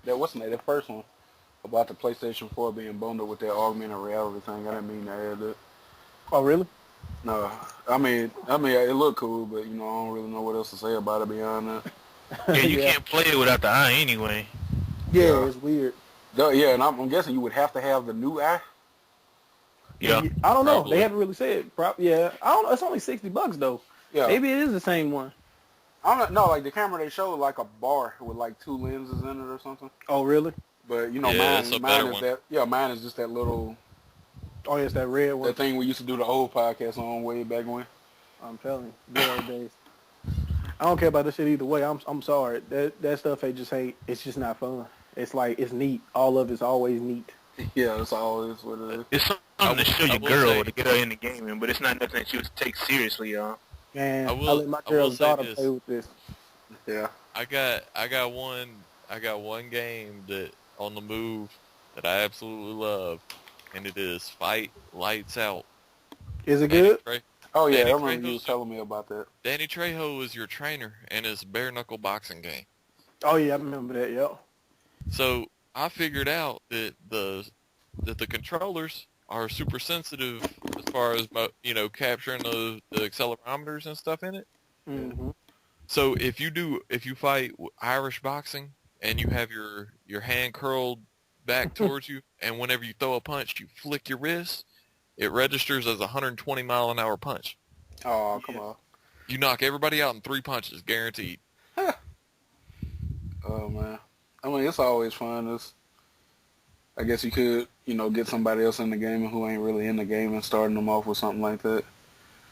That what's the name? That first one about the PlayStation 4 being bundled with that augmented reality thing. I didn't mean to add that. Oh, really? No, I mean, it looked cool, but I don't really know what else to say about it beyond that. Yeah, you Yeah. can't play it without the eye anyway. Yeah, Yeah, it's weird. yeah, and I'm guessing you would have to have the new eye. Yeah, I don't know. They probably. haven't really said. Yeah, I don't know. It's only $60 though. Yeah, Maybe it is the same one. I don't know. Like the camera they showed like a bar with like two lenses in it or something. Oh, really? But Yeah, it's a mine better is one. that. Yeah, mine is just that little Oh, yes, that red one. that thing we used to do the old podcast on way back when. I'm telling you, good old days. I don't care about this shit either way. I'm sorry. That stuff ain't. It's just not fun. It's like it's neat. All of it's always neat. Yeah, that's always what it is. It's something to show I your will girl say- to get her into gaming, but it's not nothing that you would take seriously, y'all. Man, I I will- let my I will girl's say daughter this. play with this. Yeah. I got one game that on the move that I absolutely love, and it is Fight Lights Out. Is it good? Oh yeah, Danny I remember you Trejo's- was telling me about that. Danny Trejo is your trainer, and it's a bare knuckle boxing game. Oh yeah, I remember that. Yo. So I figured out that the controllers are super sensitive as far as capturing the accelerometers and stuff in it. Mm-hmm. So if you fight Irish boxing and you have your hand curled back towards you, and whenever you throw a punch, you flick your wrist, it registers as a 120-mile-an-hour punch. Oh come on. You knock everybody out in 3 punches, guaranteed. Oh man. I mean, it's always fun. I guess you could, get somebody else in the game who ain't really in the game and starting them off with something like that.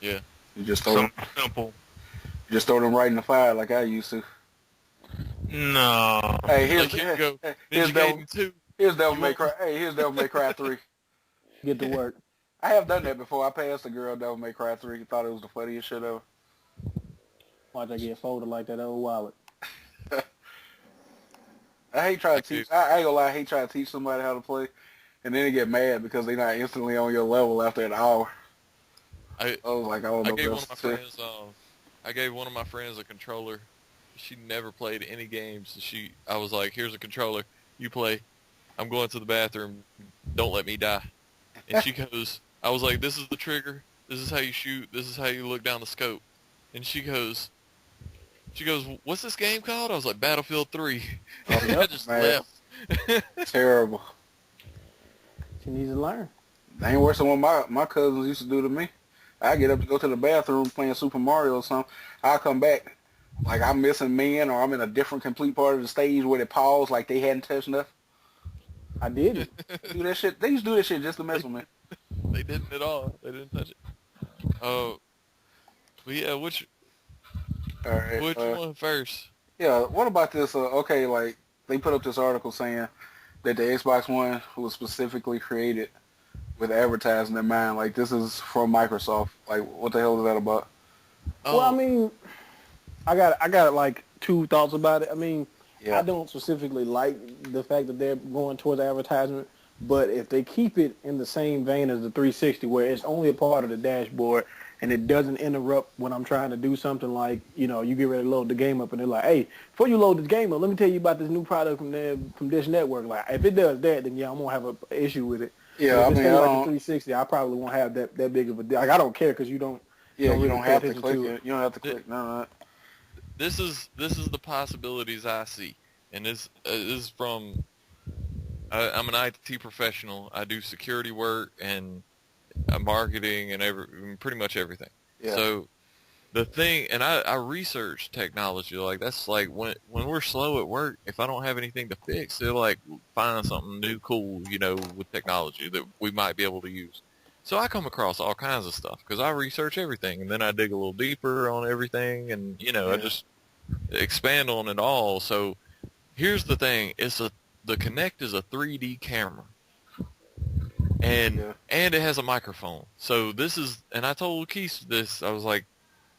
Yeah. You just throw them, Something simple. right in the fire like I used to. No. Hey, Like, here you go. here's Ninja Devil, Gaiden 2. here's Devil You May want- Cry. Hey, here's Devil May Cry 3. Get to work. I have done that before. I passed a girl Devil May Cry 3. Thought it was the funniest shit ever. Watch I get folded like that old wallet. I hate trying to Like teach. I ain't gonna lie. I hate trying to teach somebody how to play, and then they get mad because they're not instantly on your level after an hour. I was like, I don't know I gave what one else of my to say. friends I gave one of my friends a controller. She never played any games. I was like, here's a controller. You play. I'm going to the bathroom. Don't let me die. And she goes, I was like, this is the trigger. This is how you shoot. This is how you look down the scope. And she goes, what's this game called? I was like, Battlefield 3. Oh, I just man. left. Terrible. She needs to learn. That ain't worse than what my cousins used to do to me. I get up to go to the bathroom playing Super Mario or something. I come back like I'm missing men or I'm in a different complete part of the stage where they pause like they hadn't touched nothing. I did it. Do that shit. They used to do that shit just to mess with me. They didn't at all. They didn't touch it. But yeah, which All right. one first? Yeah. What about this? Okay, like they put up this article saying that the Xbox One was specifically created with advertising in mind. Like this is from Microsoft. Like what the hell is that about? Oh, Well, I mean, I got like two thoughts about it. I mean, Yeah. I don't specifically like the fact that they're going towards advertisement, but if they keep it in the same vein as the 360, where it's only a part of the dashboard and it doesn't interrupt when I'm trying to do something like, you get ready to load the game up and they're like, hey, before you load this game up, let me tell you about this new product from Dish Network. Like, if it does that, then yeah, I'm gonna have an issue with it. Yeah, But if I it's mean, thing I like the don't. 360, I probably won't have that big of a deal. Like, I don't care because you don't. Yeah, don't you really don't pay have to attention click to it. You don't have to click none of that. this is the possibilities I see, and this is from. I'm an IT professional. I do security work and marketing and pretty much everything. Yeah. So the thing, and I research technology. Like that's like when we're slow at work. If I don't have anything to fix, they're like find something new, cool, with technology that we might be able to use. So I come across all kinds of stuff because I research everything, and then I dig a little deeper on everything, and I just expand on it all. So here's the thing: the Kinect is a 3D camera, and it has a microphone. So this is, and I told Keith this. I was like,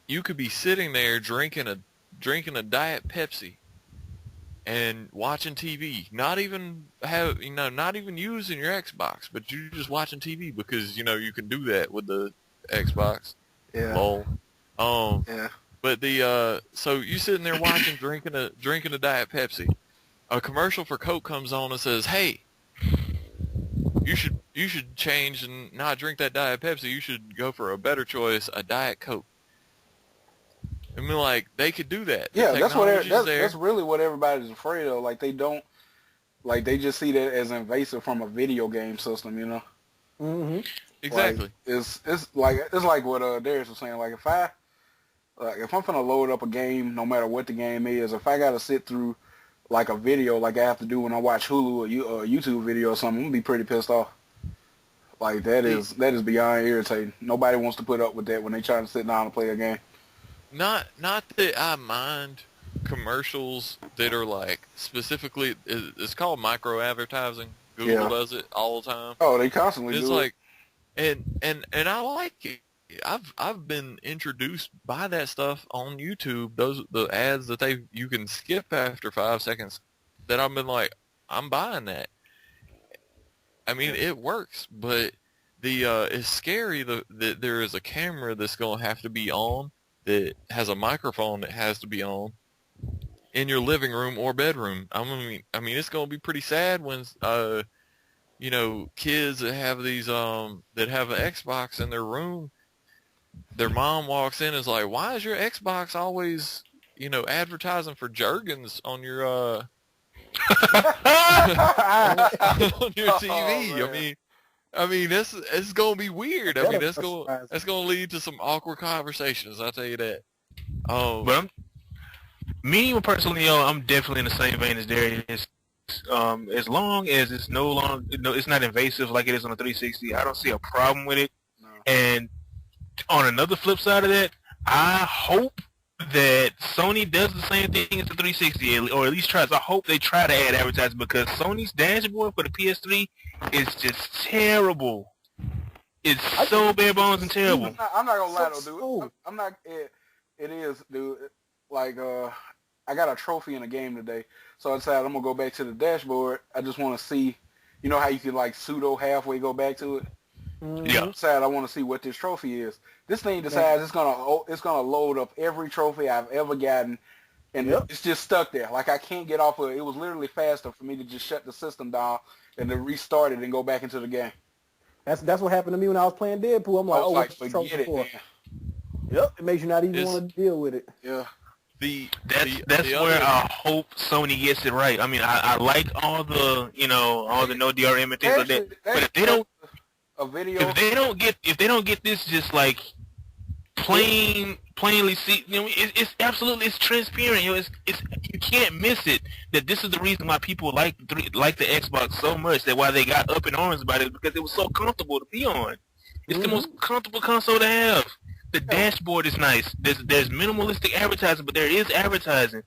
you could be sitting there drinking a Diet Pepsi and watching TV, not even using your Xbox, but you just watching TV because you can do that with the Xbox. Yeah. Lol. Yeah. But so you sitting there watching, drinking a Diet Pepsi, a commercial for Coke comes on and says, "Hey, you should change and not drink that Diet Pepsi. You should go for a better choice, a Diet Coke." I mean, like, they could do that. The Yeah, technology's there. that's really what everybody's afraid of. Like they just see that as invasive from a video game system, you know. Mm-hmm. Exactly. Like, it's like what Darius was saying. Like if I'm gonna load up a game, no matter what the game is, if I gotta sit through like a video, like I have to do when I watch Hulu or YouTube video or something, I'm gonna be pretty pissed off. Like that is beyond irritating. Nobody wants to put up with that when they try to sit down and play a game. Not that I mind commercials that are like specifically. It's called micro advertising. Google does it all the time. Oh, they constantly It's do like, and I like it. I've been introduced by that stuff on YouTube. The ads that you can skip after 5 seconds. That I've been like, I'm buying that. I mean, it works, but it's scary that there is a camera that's gonna have to be on, that has a microphone that has to be on in your living room or bedroom. I mean, it's gonna be pretty sad when kids that have these that have an Xbox in their room, their mom walks in and is like, "Why is your Xbox always, advertising for Jergens on your on your TV?" Oh, I mean, it's gonna be weird. I mean, that's gonna lead to some awkward conversations. I'll tell you that. But me personally, I'm definitely in the same vein as Darius. As long as it's it's not invasive like it is on the 360, I don't see a problem with it. No. And on another flip side of that, I hope that Sony does the same thing as the 360, or at least tries. I hope they try to add advertising, because Sony's dashboard for the PS3 is just terrible. It's so bare bones and terrible. I'm not gonna lie though, dude. I'm not. It is, dude. Like, I got a trophy in a game today, so I decided I'm gonna go back to the dashboard. I just want to see, you know how you can like pseudo halfway go back to it. Yeah. Decided I want to see what this trophy is. This thing decides it's gonna load up every trophy I've ever gotten, and it's just stuck there. Like I can't get off of it. It was literally faster for me to just shut the system down and to restart it and go back into the game. That's what happened to me when I was playing Deadpool. I'm like, what's the trophy forget it, for? man. Yep, it makes you not even want to deal with it. Yeah. That's where I hope Sony gets it right. I mean, I like all the all the no DRM and things like that. But if they don't if they don't get this just like plainly see, it's absolutely, it's transparent. It's you can't miss it. That this is the reason why people like the Xbox so much. That why they got up in arms about it, because it was so comfortable to be on. It's the most comfortable console to have. The dashboard is nice. There's minimalistic advertising, but there is advertising.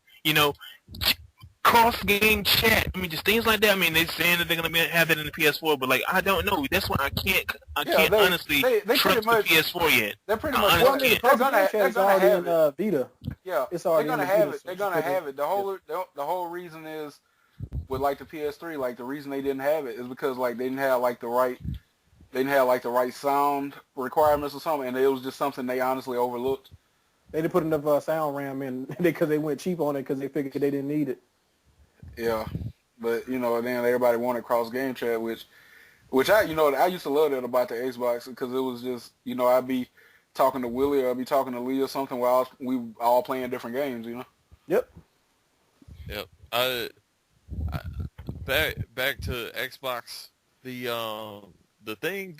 Cross-game chat. I mean, just things like that. I mean, they're saying that they're gonna have that in the PS4, but like, I don't know. That's why I can't honestly trust the PS4 yet. They're pretty much they're gonna have it. Vita. Yeah, it's already they're gonna in have Vita, it. They're gonna have it. The whole reason is with like the PS3. Like the reason they didn't have it is because like they didn't have like the right sound requirements or something, and it was just something they honestly overlooked. They didn't put enough sound RAM in because they went cheap on it because they figured they didn't need it. Yeah, but then everybody wanted cross game chat, which I used to love that about the Xbox, because it was just I'd be talking to Willie or I'd be talking to Lee or something while we all playing different games. Yep. Back to Xbox. The thing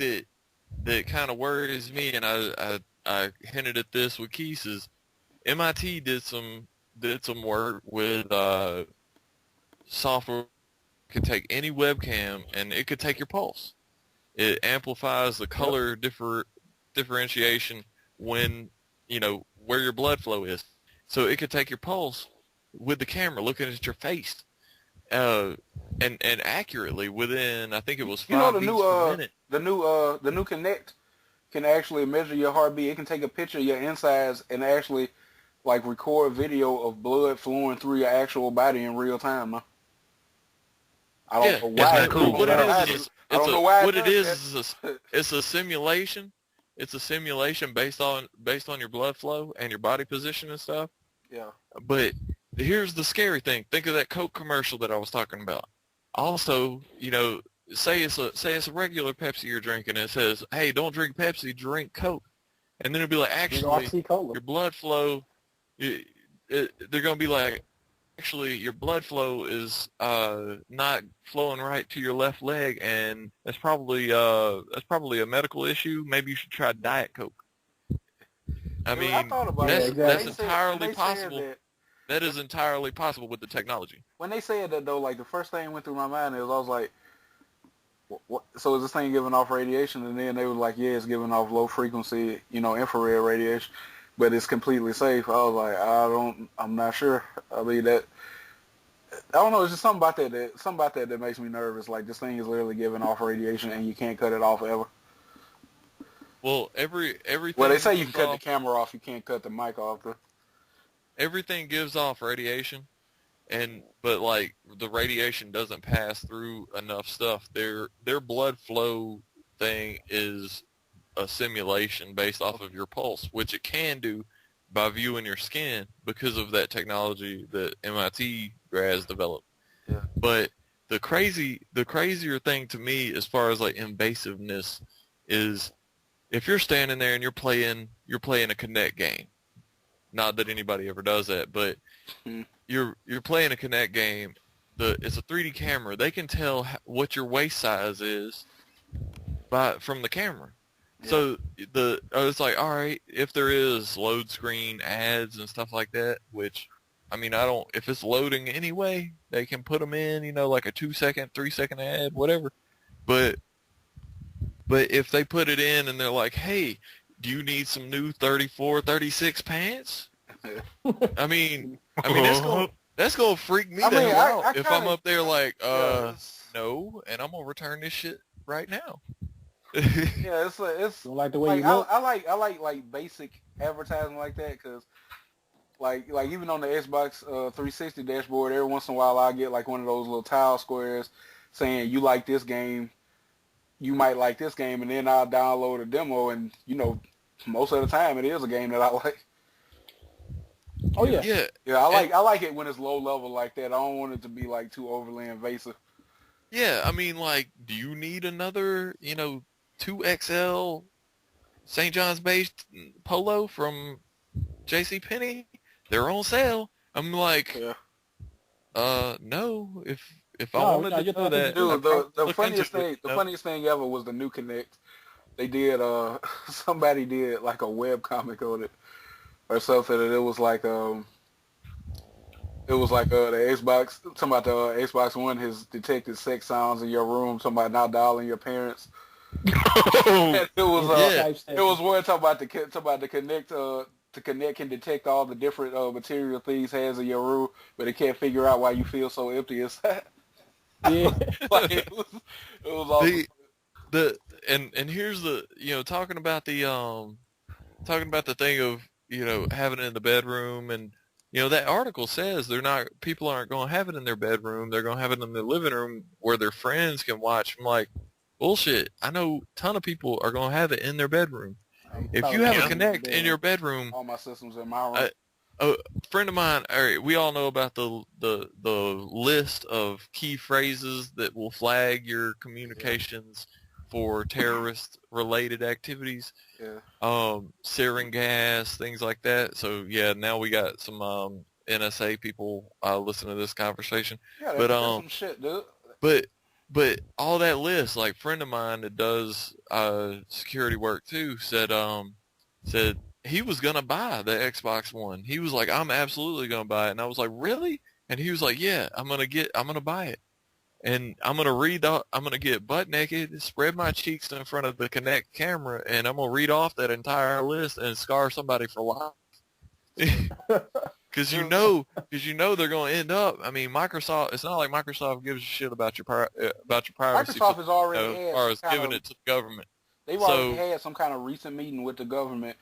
that kind of worries me, and I hinted at this with Keys, is MIT did some work with software. Could take any webcam and it could take your pulse. It amplifies the color differentiation when where your blood flow is. So it could take your pulse with the camera looking at your face, and accurately within, I think it was 5 beats per minute. The new Kinect can actually measure your heartbeat. It can take a picture of your insides and actually like record video of blood flowing through your actual body in real time. Huh? I don't know why. That's cool. What it is it's a simulation. It's a simulation based on your blood flow and your body position and stuff. Yeah. But here's the scary thing. Think of that Coke commercial that I was talking about. Also, say it's a regular Pepsi you're drinking, and it says, "Hey, don't drink Pepsi, drink Coke," and then it'll be like, Drink actually, RC Cola. your blood flow, they're gonna be like, actually, your blood flow is not flowing right to your left leg, and that's probably a medical issue. Maybe you should try Diet Coke. I Dude, mean, I thought about that's that. that's When they entirely said possible. that, That is entirely possible with the technology. when they said that though, like the first thing went through my mind is I was like, what? So is this thing giving off radiation? And then they were like, yeah, it's giving off low frequency, infrared radiation, but it's completely safe. I was like, I'm not sure. I mean I don't know. It's just something about that makes me nervous. Like this thing is literally giving off radiation, and you can't cut it off ever. Well, everything. Well, they say you can gives cut the off- camera off, you can't cut the mic off. Everything gives off radiation, but like the radiation doesn't pass through enough stuff. Their blood flow thing is a simulation based off of your pulse, which it can do by viewing your skin because of that technology that MIT grads developed. Yeah. But the crazier thing to me, as far as like invasiveness, is if you're standing there and you're playing a Connect game. Not that anybody ever does that, but you're playing a Connect game. It's a 3D camera. They can tell what your waist size is from the camera. Yeah. So it's like, all right, if there is load screen ads and stuff like that, which I mean, if it's loading anyway, they can put them in, like a 2-second, 3-second ad, whatever. But if they put it in and they're like, hey, do you need some new 34, 36 pants? I mean that's gonna freak me the hell out if I'm up there like, no, and I'm gonna return this shit right now. Yeah, it's don't like the way you look. I like basic advertising like that because like even on the Xbox 360 dashboard, every once in a while I get like one of those little tile squares saying you like this game, you might like this game, and then I'll download a demo, and most of the time it is a game that I like. Oh yeah. Yeah. I like it when it's low level like that. I don't want it to be like too overly invasive. Yeah, I mean, like, do you need another 2XL St. John's based polo from JCPenney? They're on sale. I'm like, no. If I wanted to know that, dude, the funniest thing ever was the new Connect. They did somebody did like a web comic on it or something, and it was like the Xbox, talking about the Xbox One has detected sex sounds in your room, talking about not dialing your parents. And it was one talking about the Connect. The Connect can detect all the different material things has in your room, but it can't figure out why you feel so empty inside. Yeah, like it was awesome. And here's the talking about the thing of having it in the bedroom, and that article says people aren't going to have it in their bedroom, they're going to have it in their living room where their friends can watch. I'm like, bullshit. I know a ton of people are going to have it in their bedroom. If you have a Connect in your bedroom, all my systems in my room. A friend of mine, we all know about the list of key phrases that will flag your communications for terrorist-related activities. Yeah. Sarin gas, things like that. So, yeah, now we got some NSA people listening to this conversation. Yeah, but that's some shit, dude. But all that list, like a friend of mine that does security work too, said he was gonna buy the Xbox One. He was like, I'm absolutely gonna buy it, and I was like, really? And he was like, yeah, I'm gonna buy it, and I'm gonna get butt naked, spread my cheeks in front of the Kinect camera, and I'm gonna read off that entire list and scar somebody for life. Because you know they're going to end up. I mean, Microsoft. It's not like Microsoft gives a shit about your privacy. Microsoft has already had as far as giving it to the government. They've already had some kind of recent meeting with the government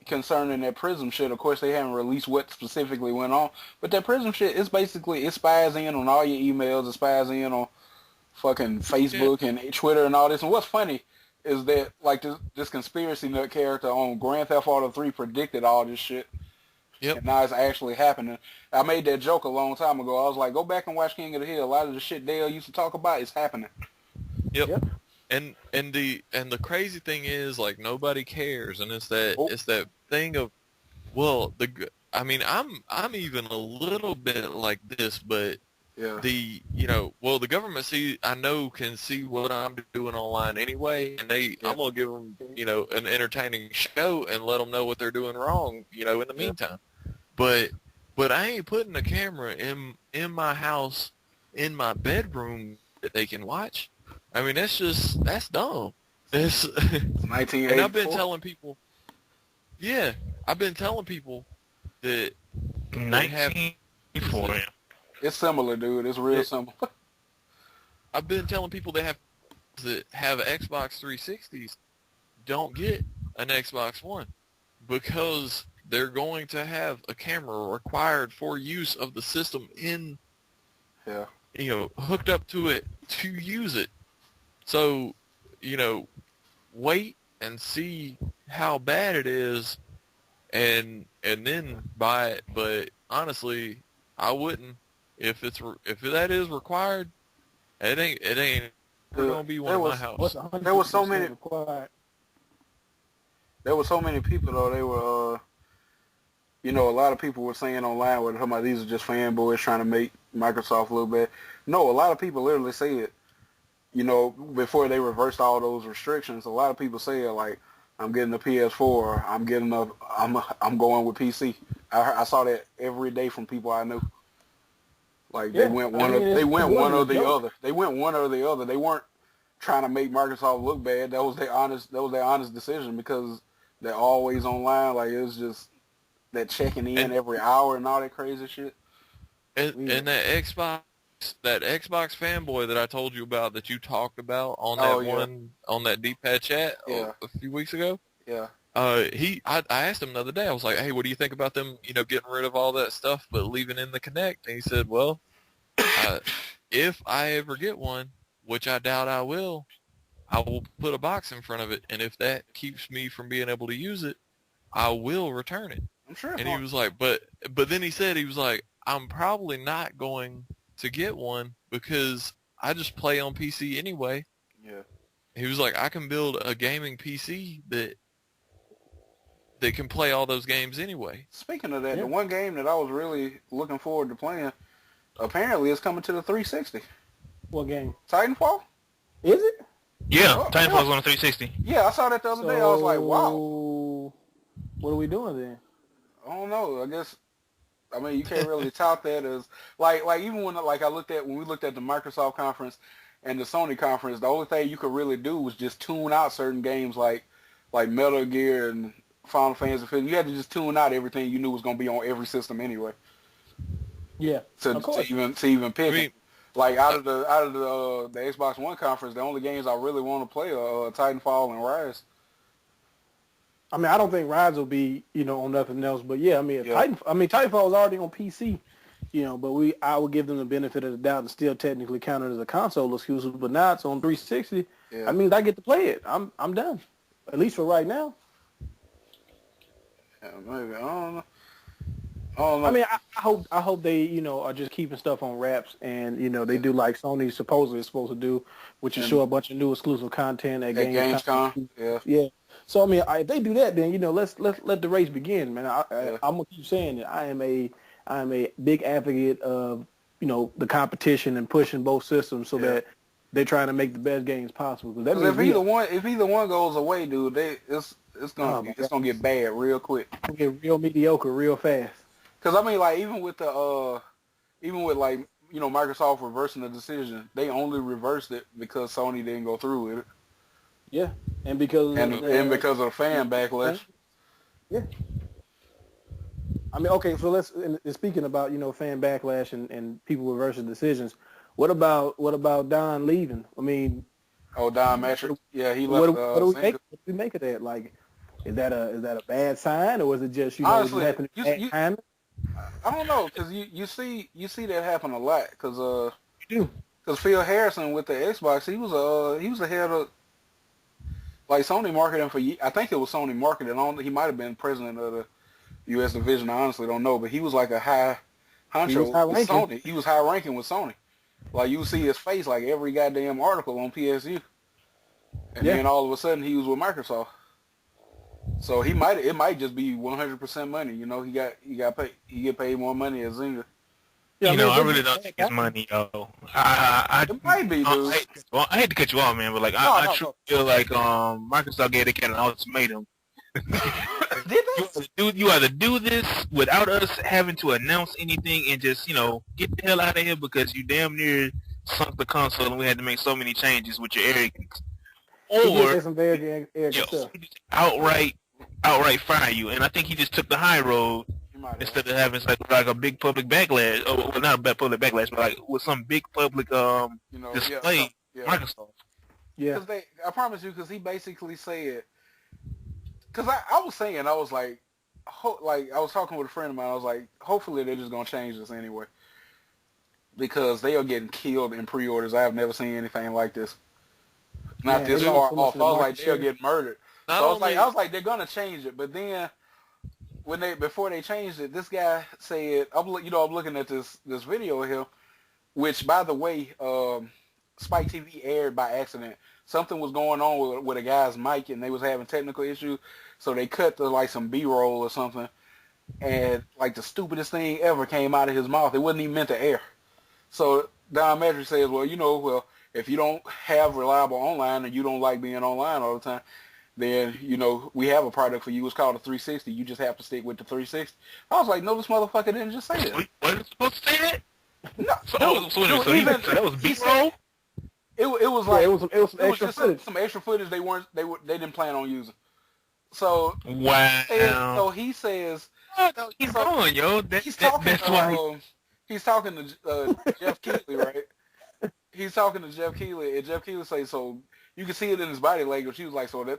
concerning that Prism shit. Of course, they haven't released what specifically went on, but that Prism shit is basically, it spies in on all your emails. It spies in on fucking Facebook and Twitter and all this. And what's funny is that like this conspiracy nut character on Grand Theft Auto 3 predicted all this shit. Yep. And now it's actually happening. I made that joke a long time ago. I was like, go back and watch King of the Hill. A lot of the shit Dale used to talk about is happening. Yep. Yep. And the crazy thing is, like, nobody cares, and it's that Oh. thing of, well, I mean, I'm even a little bit like this, but Yeah. the government can see what I'm doing online anyway, and I'm gonna give them, an entertaining show and let them know what they're doing wrong, in the meantime. But I ain't putting a camera in my house, in my bedroom that they can watch. I mean, that's dumb. It's, and 1984. I've been telling people, yeah, I've been telling people that they have. 1984. It's similar, dude. It's real similar. I've been telling people that have Xbox 360s don't get an Xbox One because they're going to have a camera required for use of the system Yeah. hooked up to it to use it. So, wait and see how bad it is and then buy it. But honestly, I wouldn't. If that is required, it ain't gonna be one in my house. There was so many. required. There were so many people though. They were, a lot of people were saying online, "Were talking about these are just fanboys trying to make Microsoft a little bit." No, a lot of people literally said, before they reversed all those restrictions, a lot of people said like, "I'm getting a PS4. I'm going with PC." I saw that every day from people I knew. Like they went one or the other. They went one or the other. They weren't trying to make Microsoft look bad. That was their honest decision because they're always online. Like it was just that checking in every hour and all that crazy shit. And that Xbox fanboy that I told you about that you talked about on on that D-pad chat a few weeks ago. Yeah. I asked him the other day. I was like, "Hey, what do you think about them, getting rid of all that stuff but leaving in the Kinect?" And he said, "Well, if I ever get one, which I doubt I will put a box in front of it, and if that keeps me from being able to use it, I will return it." I'm sure. And he was like, but then he said, he was like, "I'm probably not going to get one because I just play on PC anyway." Yeah. He was like, "I can build a gaming PC that can play all those games anyway." Speaking of that, the one game that I was really looking forward to playing, apparently is coming to the 360. What game? Titanfall? Is it? Yeah, Titanfall's on the 360. Yeah, I saw that the other day. I was like, wow. What are we doing then? I don't know. I mean, you can't really tout that as like even when when we looked at the Microsoft conference and the Sony conference, the only thing you could really do was just tune out certain games like Metal Gear and Final Fantasy 15. You had to just tune out everything you knew was going to be on every system anyway. Yeah, to even pick. I mean, like out of the Xbox One conference, the only games I really want to play are Titanfall and Rise. I mean, I don't think Rise will be, on nothing else. But yeah, I mean, Titanfall is already on PC, but I would give them the benefit of the doubt and still technically count it as a console exclusive. But now it's on 360. Yeah. I mean, I get to play it. I'm done, at least for right now. Yeah, maybe I don't know. I mean, I hope they, are just keeping stuff on wraps, and they do like Sony supposedly is supposed to do, which is show a bunch of new exclusive content at Gamescom. Yeah. So I mean, if they do that, then let's let the race begin, man. I'm gonna keep saying that I am a big advocate of the competition and pushing both systems so that they're trying to make the best games possible. Because if either one goes away, dude, it's gonna get bad real quick. It's gonna get real mediocre real fast. Because I mean, like even with Microsoft reversing the decision, they only reversed it because Sony didn't go through with it. Yeah, and because of the fan backlash. Yeah. I mean, okay, so speaking about fan backlash and people reversing decisions. What about Don leaving? I mean, Don Matrick. Yeah, he left. What do we make of that? Like, is that a bad sign, or was it just honestly, happening at time? I don't know, because you see that happen a lot. Because you do. Because Phil Harrison with the Xbox, he was the head of like Sony marketing for. I think it was Sony marketing. He might have been president of U.S. division. I honestly don't know, but he was like a high He was honcho high with ranking. Sony. He was high ranking with Sony. Like you see his face like every goddamn article on PSU, and Yeah. then all of a sudden he was with Microsoft. So it might just be 100% money. You know, he get paid more money as Zynga. Yeah, You know, I this really is don't bad think it's guy. money, yo. I It might be, dude. I hate to cut you off, man, but like No, I no, truly no. feel like Microsoft gave the cat an ultimatum. Did You either do this without us having to announce anything and just, get the hell out of here because you damn near sunk the console and we had to make so many changes with your arrogance. He did say Or, some very arrogant stuff. he just outright fire you. And I think he just took the high road he might have. instead of having like a big public backlash. Or well, not a big public backlash, but like with some big public display. Yeah. Microsoft. Yeah. Because I promise you, because he basically said, because I was saying, I was like, I was talking with a friend of mine, I was like, hopefully they're just going to change this anyway. Because they are getting killed in pre-orders. I have never seen anything like this. Not Man, this they far lost so much off. of I the was like, market they're share. getting murdered. Not So only, I was like, they're going to change it. But then, before they changed it, this guy said, I'm looking at this video of him, which, by the way, Spike TV aired by accident. Something was going on with a guy's mic, and they was having technical issues, so they cut some B-roll or something, and like the stupidest thing ever came out of his mouth. It wasn't even meant to air. So Don Metric says, well, if you don't have reliable online and you don't like being online all the time, then, we have a product for you. It's called a 360. You just have to stick with the 360. I was like, no, this motherfucker didn't just say that. What was supposed to say that? No, So that was B-roll? It was Yeah, like it was some extra just footage. some extra footage they didn't plan on using. So Wow. he says He's going, yo. he's talking That's why. he's talking to Jeff Keighley, right? He's talking to Jeff Keighley, and Jeff Keighley says, so you can see it in his body language. He was like, so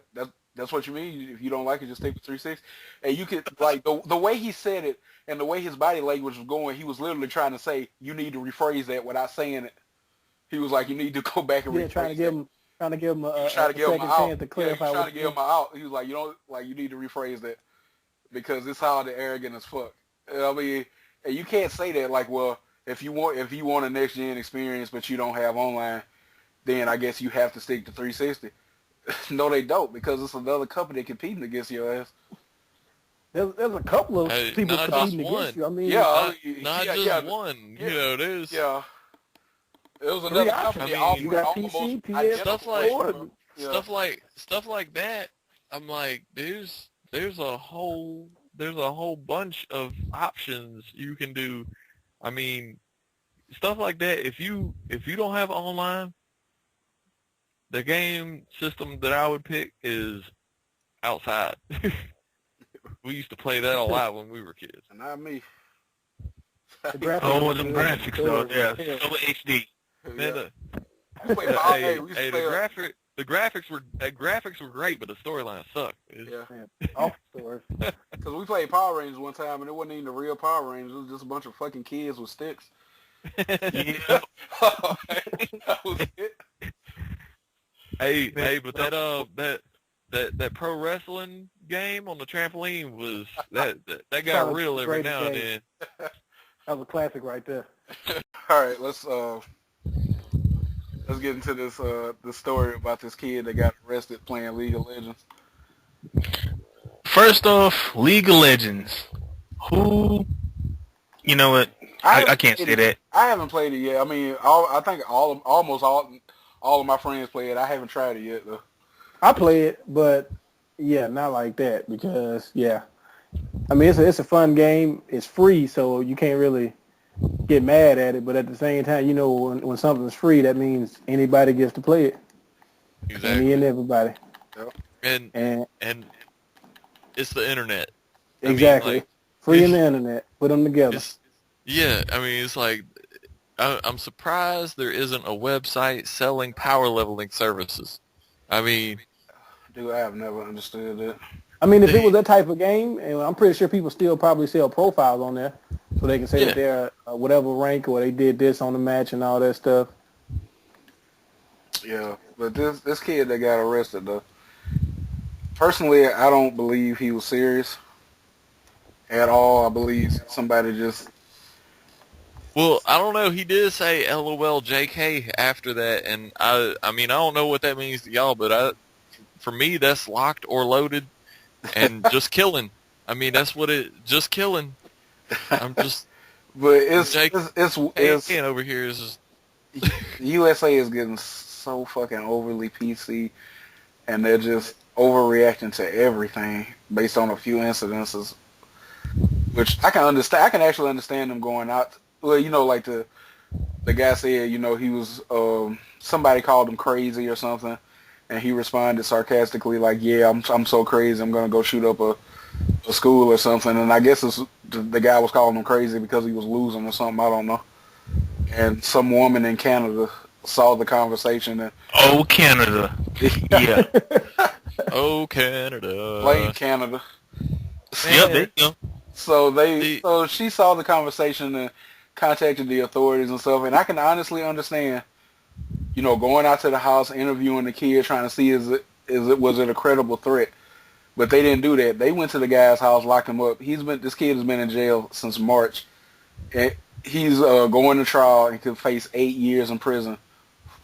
that's what you mean? If you don't like it, just take the 360. And you could, like, the way he said it and the way his body language was going, he was literally trying to say, you need to rephrase that without saying it. He was like, you need to go back and rephrase trying to give him a second chance to clarify. Trying to give him out. He was like, you need to rephrase that because it's how the arrogant as fuck. I mean, and you can't say that like, well, if you want a next gen experience but you don't have online, then I guess you have to stick to 360. No, they don't, because it's another company competing against your ass. There's a couple of people not competing just one. against you. I mean, not just one. Yeah. There's It was another options. company. You got almost PC, PS, identical. stuff like that. I'm like, there's a whole bunch of options you can do. I mean, stuff like that. If you don't have online, the game system that I would pick is outside. We used to play that a lot when we were kids. Not me. the graphics Oh, are them good. graphics, though. Yeah. Over HD. Man, We played all day. We used to play the graphics were great, but the storyline sucked. Off stores. because we played Power Rangers one time, and it wasn't even the real Power Rangers. It was just a bunch of fucking kids with sticks. Yeah. That was it. Hey, but that pro wrestling game on the trampoline was that got real every now and then. That was a classic right there. All right, let's get into this story about this kid that got arrested playing League of Legends. First off, League of Legends. Who? You know what? I can't say that. I haven't played it yet. I mean, I think almost all of my friends play it. I haven't tried it yet though. I play it, but yeah, not like that because I mean it's a fun game. It's free, so you can't really get mad at it. But at the same time, when something's free, that means anybody gets to play it. Exactly. Any and everybody. Yep. And it's the internet. Exactly. I mean, like, free in the internet. Put them together. I mean, it's like I'm surprised there isn't a website selling power leveling services. I mean, dude, I have never understood that. I mean, if it was that type of game, and I'm pretty sure people still probably sell profiles on there, so they can say that they're whatever rank or they did this on the match and all that stuff. Yeah, but this kid that got arrested though, personally, I don't believe he was serious. at all. I believe somebody just Well, I don't know. He did say LOL JK after that, and I mean, I don't know what that means to y'all, but for me, that's locked or loaded and just killing. I mean, that's what just killing. I'm just, but JK it's over here is just, USA is getting so fucking overly PC, and they're just overreacting to everything based on a few incidences, which I can understand. I can actually understand them going out. Well, like the guy said, he was somebody called him crazy or something, and he responded sarcastically like, "Yeah, I'm so crazy, I'm gonna go shoot up a school or something." And I guess the guy was calling him crazy because he was losing or something. I don't know. And some woman in Canada saw the conversation and Oh, Canada. Yeah. oh, Canada. blamed Canada. Yep, there you go. So she saw the conversation and contacted the authorities and stuff. And I can honestly understand, going out to the house, interviewing the kid, trying to see was it a credible threat. But they didn't do that. They went to the guy's house, locked him up. This kid has been in jail since March. And he's going to trial and could face 8 years in prison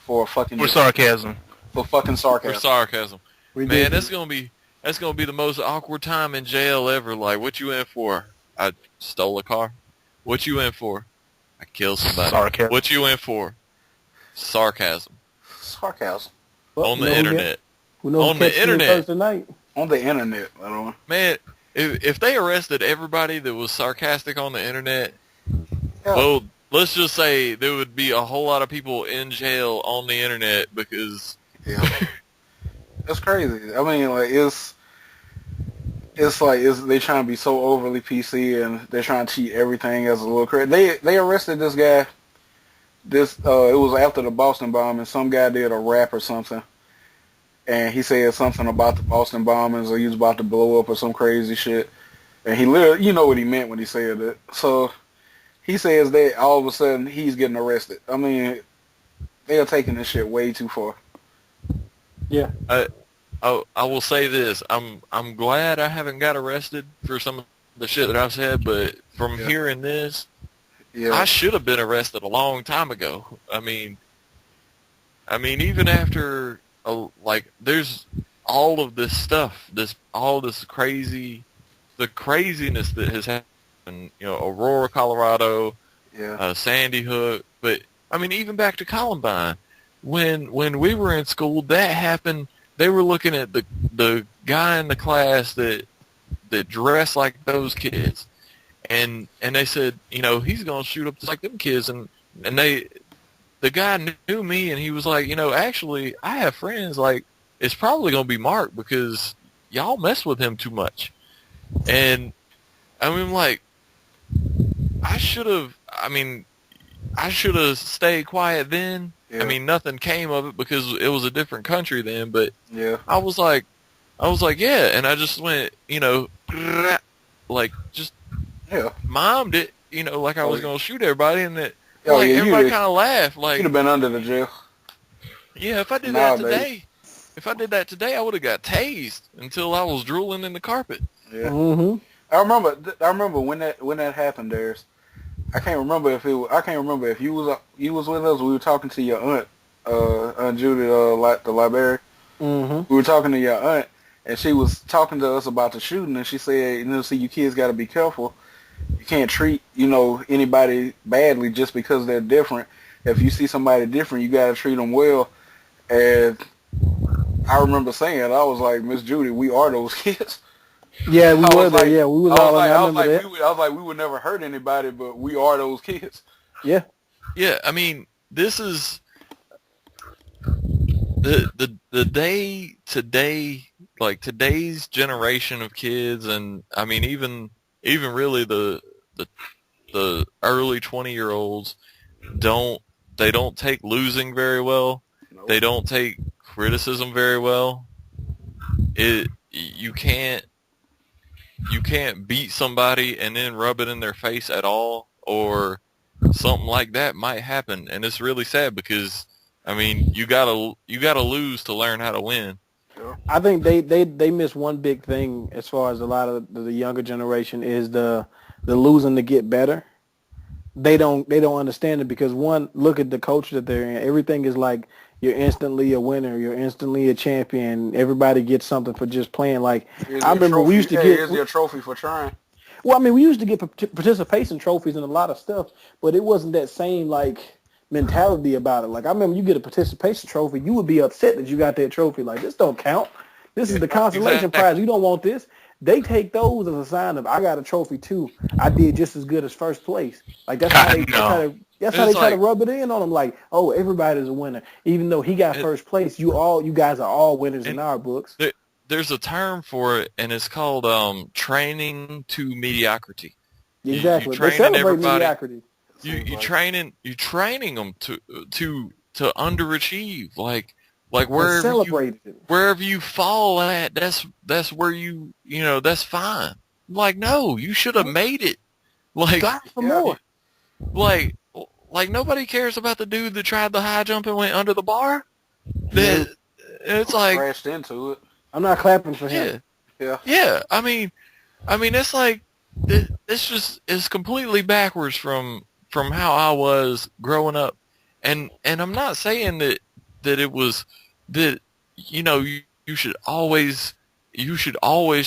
for For sarcasm. For fucking sarcasm. For sarcasm. Ridiculous. Man, that's gonna be the most awkward time in jail ever. Like, what you in for? I stole a car. What you in for? I killed somebody. Sarcasm. What you in for? Sarcasm. Sarcasm. Well, On the internet. Who knows On the internet. Tonight? On the internet, I don't know. Man, if they arrested everybody that was sarcastic on the internet, Yeah. well, let's just say there would be a whole lot of people in jail on the internet because Yeah. That's crazy. I mean, like they trying to be so overly PC and they're trying to treat everything as a little crazy. They arrested this guy. It was after the Boston bombing. Some guy did a rap or something, and he said something about the Boston bombings or he was about to blow up or some crazy shit. And he literally, you know what he meant when he said that. So he says that all of a sudden he's getting arrested. I mean, they are taking this shit way too far. Yeah. I will say this: I'm glad I haven't got arrested for some of the shit that I've said, but from hearing this, I should have been arrested a long time ago. I mean, even after there's all of this stuff, all this craziness that has happened. Aurora, Colorado, Sandy Hook, but I mean, even back to Columbine, when we were in school, that happened. They were looking at the guy in the class that dressed like those kids, and they said, he's gonna shoot up just like them kids, and the guy knew me, and he was like, actually, I have friends, like, it's probably gonna be Mark because y'all mess with him too much, and I mean, like, I should have stayed quiet then. Yeah. I mean, nothing came of it because it was a different country then, but Yeah. I was like, yeah, and I just went, like, just mimed it, like I was going to shoot everybody, and that, everybody kind of laughed. Like, you'd have been under the jail. Yeah, if I did that today, I would have got tased until I was drooling in the carpet. Yeah. Mm-hmm. I remember when that happened, Darius. I can't remember if you was with us. We were talking to your aunt, Aunt Judy, the librarian. Mm-hmm. We were talking to your aunt, and she was talking to us about the shooting, and she said, see, you kids got to be careful. You can't treat, anybody badly just because they're different. If you see somebody different, you got to treat them well. And I remember saying, I was like, Miss Judy, we are those kids. Yeah, we were there. Yeah, we was all. I was like, we would never hurt anybody, but we are those kids. Yeah. Yeah, I mean, this is the day today, like today's generation of kids, and I mean, even really the early 20-year-olds don't take losing very well. Nope. They don't take criticism very well. You can't beat somebody and then rub it in their face at all, or something like that might happen, and it's really sad because I mean you gotta lose to learn how to win. Yeah. I think they miss one big thing as far as a lot of the younger generation is the losing to get better. They don't understand it because one, look at the culture that they're in. Everything is like you're instantly a winner, you're instantly a champion. Everybody gets something for just playing. Like Here's I your remember we trophy. used to Hey, get. here's your trophy for trying. Well, I mean, we used to get participation trophies and a lot of stuff, but it wasn't that same like mentality about it. Like I remember, you get a participation trophy, you would be upset that you got that trophy. Like this don't count. This is the consolation prize. Exactly. You don't want this. They take those as a sign of I got a trophy too. I did just as good as first place. Like that's how I they know. they It's try to like rub it in on them. Like oh, everybody's a winner, even though he got it, first place. You guys are all winners in and our books. there, there's a term for it, and it's called training to mediocrity. You Exactly. They training celebrate everybody. mediocrity. Seems You like training them to underachieve. Like And celebrated it. wherever you fall at, that's where that's fine. Like no, you should have made it. Like Strive for yeah. more. like like nobody cares about the dude that tried the high jump and went under the bar. Yeah. That it's like crashed into it. I'm not clapping for him. yeah. Yeah. Yeah, I mean, it's like it's completely backwards from how I was growing up, and I'm not saying that it was that you should always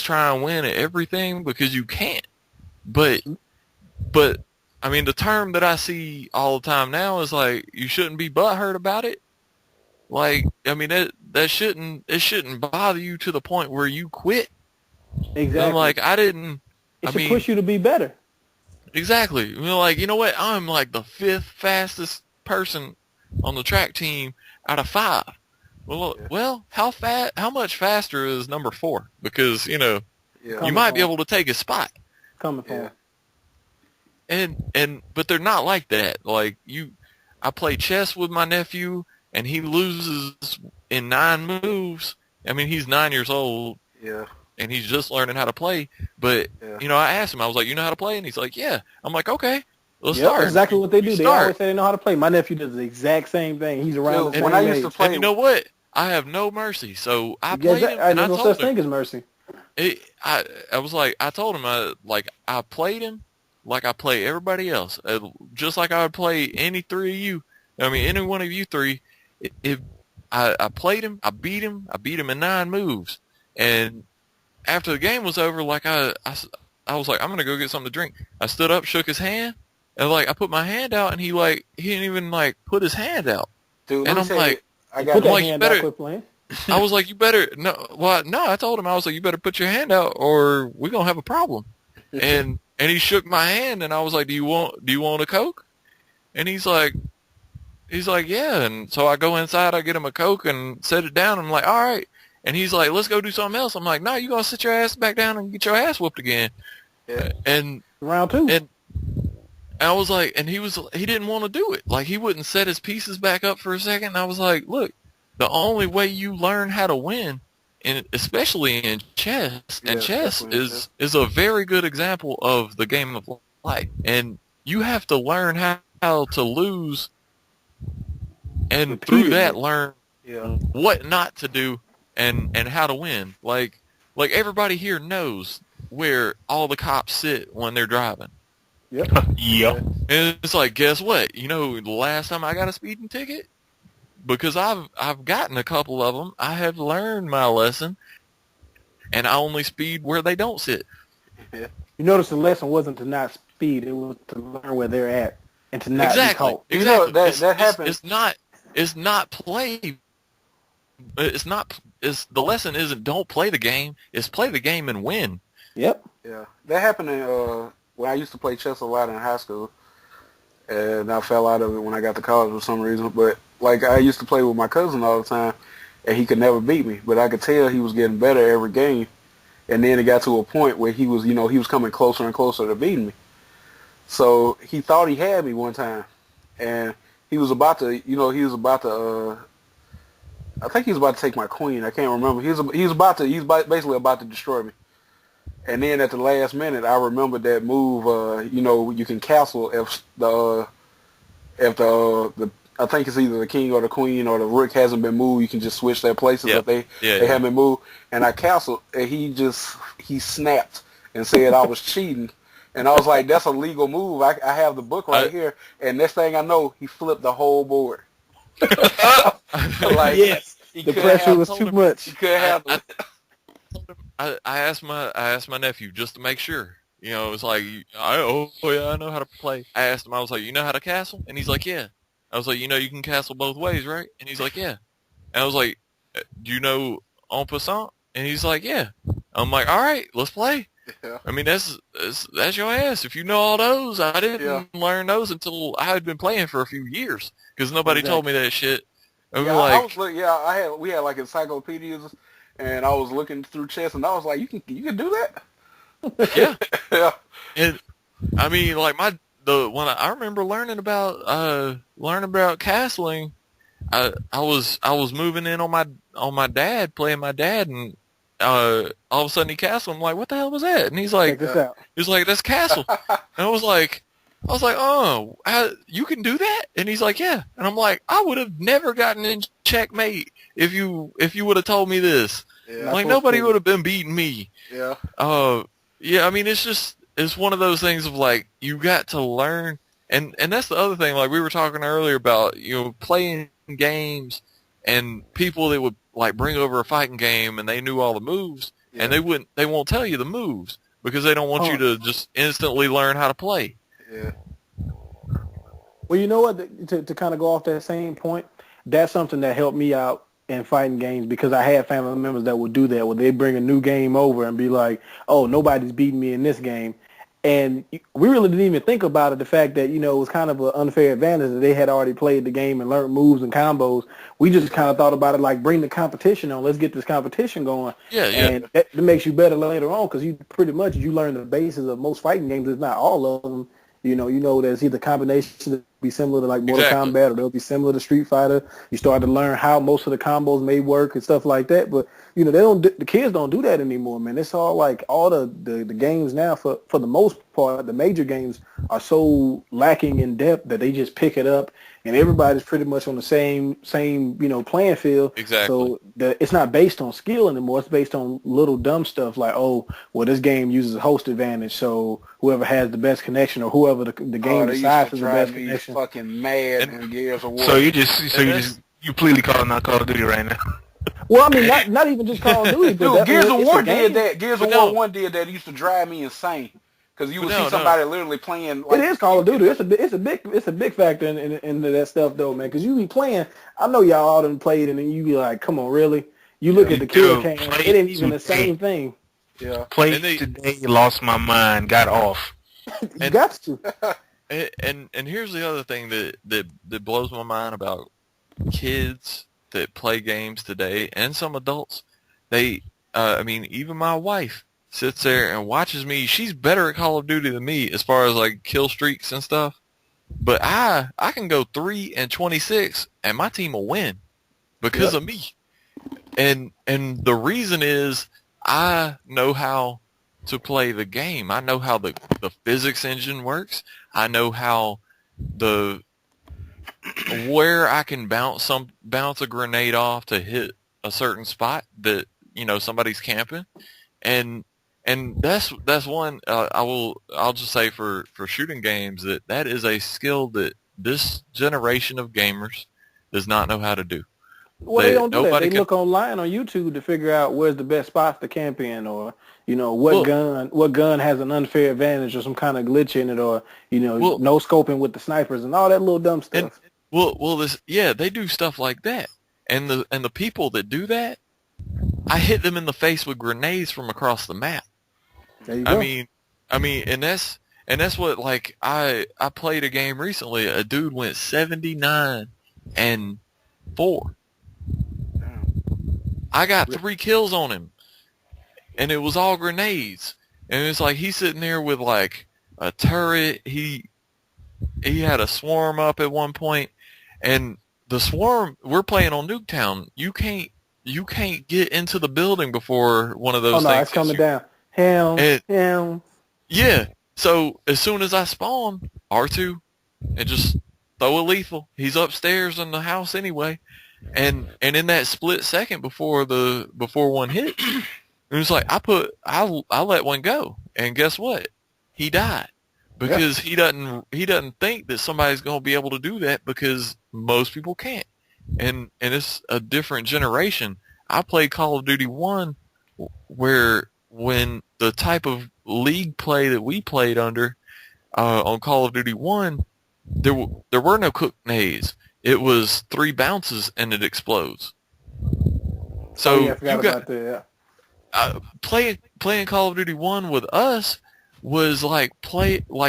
try and win at everything because you can't, but I mean the term that I see all the time now is like you shouldn't be butthurt about it. Like I mean that shouldn't bother you to the point where you quit. Exactly. I'm like, I didn't. It I should mean, push you to be better. exactly. Like, you know what? I'm like the 5th fastest person on the track team out of 5. Well, how much faster is number 4? Because Yeah. you might be able to take his spot. Coming for Yeah. him. But they're not like that. Like I play chess with my nephew, and he loses in 9 moves. I mean, he's 9 years old. Yeah. And he's just learning how to play. But, Yeah. I asked him, I was like, you know how to play? And he's like, yeah. I'm like, okay, let's Yep, start. exactly what they do. We They start. always say they know how to play. My nephew does the exact same thing. He's around Dude, the same when I used to age. play- And you know what? I have no mercy. So I Guess played him, and I there's no told such him. thing as mercy. I was like, I told him, I played him like I play everybody else. Just like I would play any 3 of you. I mean, any one of you 3. If I played him, I beat him in 9 moves. And after the game was over, like I was like, I'm gonna go get something to drink. I stood up, shook his hand, and like I put my hand out, and he didn't even like put his hand out. Dude, And let me I'm tell you, like, I Put got that like, you hand better- out, quit playing. I was like, you better I told him, I was like, you better put your hand out, or we're gonna have a problem. And he shook my hand, and I was like, do you want a Coke? And he's like, yeah. And so I go inside, I get him a Coke and set it down. I'm like, all right. And he's like, let's go do something else. I'm like, no, you gotta sit your ass back down and get your ass whooped again. Yeah. And Round 2. and I was like, and he didn't want to do it. Like he wouldn't set his pieces back up for a second. And I was like, look, the only way you learn how to win, and especially in chess, and Yeah, chess definitely in chess. is a very good example of the game of life. And you have to learn how to lose, and through that learn Yeah. what not to do and how to win. Like everybody here knows where all the cops sit when they're driving. Yep. Yep. And it's like, guess what? The last time I got a speeding ticket, because I've gotten a couple of them, I have learned my lesson, and I only speed where they don't sit. You notice the lesson wasn't to not speed; it was to learn where they're at and to not be Exactly. caught. You know, Exactly. that happens. It's not play. It's not. The lesson isn't don't play the game. It's play the game and win. Yep. Yeah, that happened in when I used to play chess a lot in high school, and I fell out of it when I got to college for some reason. But like I used to play with my cousin all the time, and he could never beat me. But I could tell he was getting better every game, and then it got to a point where he was coming closer and closer to beating me. So he thought he had me one time, and he was about to, I think he was about to take my queen. I can't remember. He's basically about to destroy me. And then at the last minute, I remembered that move. You can castle if the I think it's either the king or the queen or the rook hasn't been moved. You can just switch their places Yeah. if they Yeah, they yeah. haven't been moved. And I castled, and he snapped and said I was cheating. And I was like, that's a legal move. I have the book right here. And next thing I know, he flipped the whole board. Like Yes, he the couldn't pressure have, was told too him- much. he couldn't handle I, it. I asked my nephew just to make sure. You know, it was like, oh yeah, I know how to play. I asked him, I was like, you know how to castle? And he's like, yeah. I was like, you know, you can castle both ways, right? And he's like, yeah. And I was like, do you know en passant? And he's like, yeah. I'm like, all right, let's play. Yeah. I mean, that's your ass. If you know all those, I didn't Yeah. learn those until I had been playing for a few years because nobody Exactly. told me that shit. I was Yeah, like, we had like encyclopedias, and I was looking through chess, and I was like, you can do that? yeah. Yeah. And I mean, like when I remember learning about castling, I was moving in on my dad, playing my dad, and all of a sudden he castled. I'm like, what the hell was that? And he's Check like, this out. that's castle. And I was like, oh, you can do that? And he's like, yeah. And I'm like, I would have never gotten in checkmate if you would have told me this. Yeah. Like nobody would have been beating me. Yeah. Yeah, I mean, it's one of those things of like, you got to learn, and that's the other thing, like we were talking earlier about, you know, playing games and people that would like bring over a fighting game and they knew all the moves, and they won't tell you the moves because they don't want you to just instantly learn how to play. Yeah. Well, you know what? To kind of go off that same point, that's something that helped me out in fighting games because I had family members that would do that, where they bring a new game over and be like, "Oh, nobody's beating me in this game," and we really didn't even think about it. The fact that it was kind of an unfair advantage that they had already played the game and learned moves and combos. We just kind of thought about it like, bring the competition on. Let's get this competition going. Yeah, yeah. And that makes you better later on because you pretty much learn the basis of most fighting games, if not all of them. You know, there's either combinations that be similar to like Mortal Kombat, or they'll be similar to Street Fighter. You start to learn how most of the combos may work and stuff like that. But the kids don't do that anymore, man. It's all like all the games now for the most part, the major games are so lacking in depth that they just pick it up and everybody's pretty much on the same playing field. Exactly. So it's not based on skill anymore. It's based on little dumb stuff like, oh, well, this game uses host advantage, so whoever has the best connection or whoever the game decides is the best connection. Fucking mad in Gears of War. So you just completely calling out Call of Duty right now. Well, I mean, not even just Call of Duty. But Dude, Gears of it's War a game. did that. Gears of War 1 did that. It used to drive me insane. Because you would see somebody literally playing. Like, it is Call of Duty. It's a big factor into that stuff though, man. Because you be playing. I know y'all all done played, and then you be like, "Come on, really?" You look at the kill cam. It ain't even the same thing. Yeah. Played today, lost my mind, got off. You got to. And here's the other thing that blows my mind about kids that play games today, and some adults. I mean, even my wife sits there and watches me. She's better at Call of Duty than me as far as like kill streaks and stuff. But I can go 3-26 and my team will win because of me. And the reason is I know how to play the game. I know how the physics engine works. I know how where I can bounce a grenade off to hit a certain spot that somebody's camping. And that's one I'll just say for shooting games that is a skill that this generation of gamers does not know how to do. Well, they don't do that. They look online on YouTube to figure out where's the best spots to camp in, or what gun has an unfair advantage or some kind of glitch in it, or no scoping with the snipers and all that little dumb stuff. They do stuff like that, and the people that do that, I hit them in the face with grenades from across the map. There you go. I mean, and that's what, like, I played a game recently. A dude went 79-4. I got 3 kills on him, and it was all grenades. And it's like he's sitting there with like a turret. He had a swarm up at one point, and the swarm, we're playing on Nuketown. You can't get into the building before one of those things. Oh no, it's coming down. Hell. Yeah. So as soon as I spawn, R2, and just throw a lethal. He's upstairs in the house anyway. And in that split second before one hit, it was like I let one go, and guess what? He died because he doesn't think that somebody's going to be able to do that because most people can't. And it's a different generation. I played Call of Duty 1 where when the type of league play that we played under on Call of Duty 1, there were no cooked nades. It was 3 bounces and it explodes. So I forgot about that. Playing Call of Duty 1 with us was like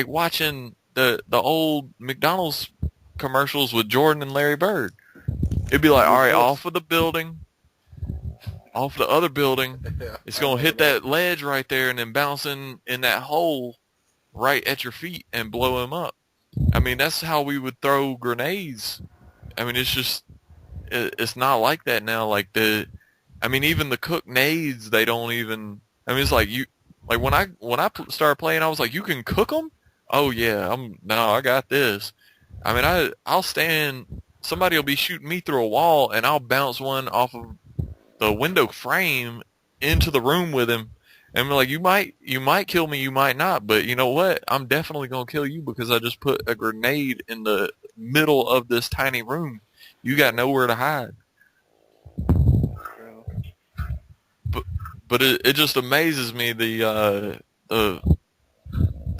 watching the old McDonald's commercials with Jordan and Larry Bird. It'd be like, all right, off of the building, off the other building. It's going to hit that ledge right there and then bounce in that hole right at your feet and blow him up. I mean, that's how we would throw grenades. I mean, it's not like that now. Like even the cooked nades, they don't even, I mean, it's like when I started playing, I was like, you can cook them? Oh yeah, I got this. I mean, I'll stand, somebody will be shooting me through a wall and I'll bounce one off of the window frame into the room with him. And we're like, you might kill me, you might not, but you know what? I'm definitely going to kill you because I just put a grenade in the middle of this tiny room. You got nowhere to hide. But it just amazes me the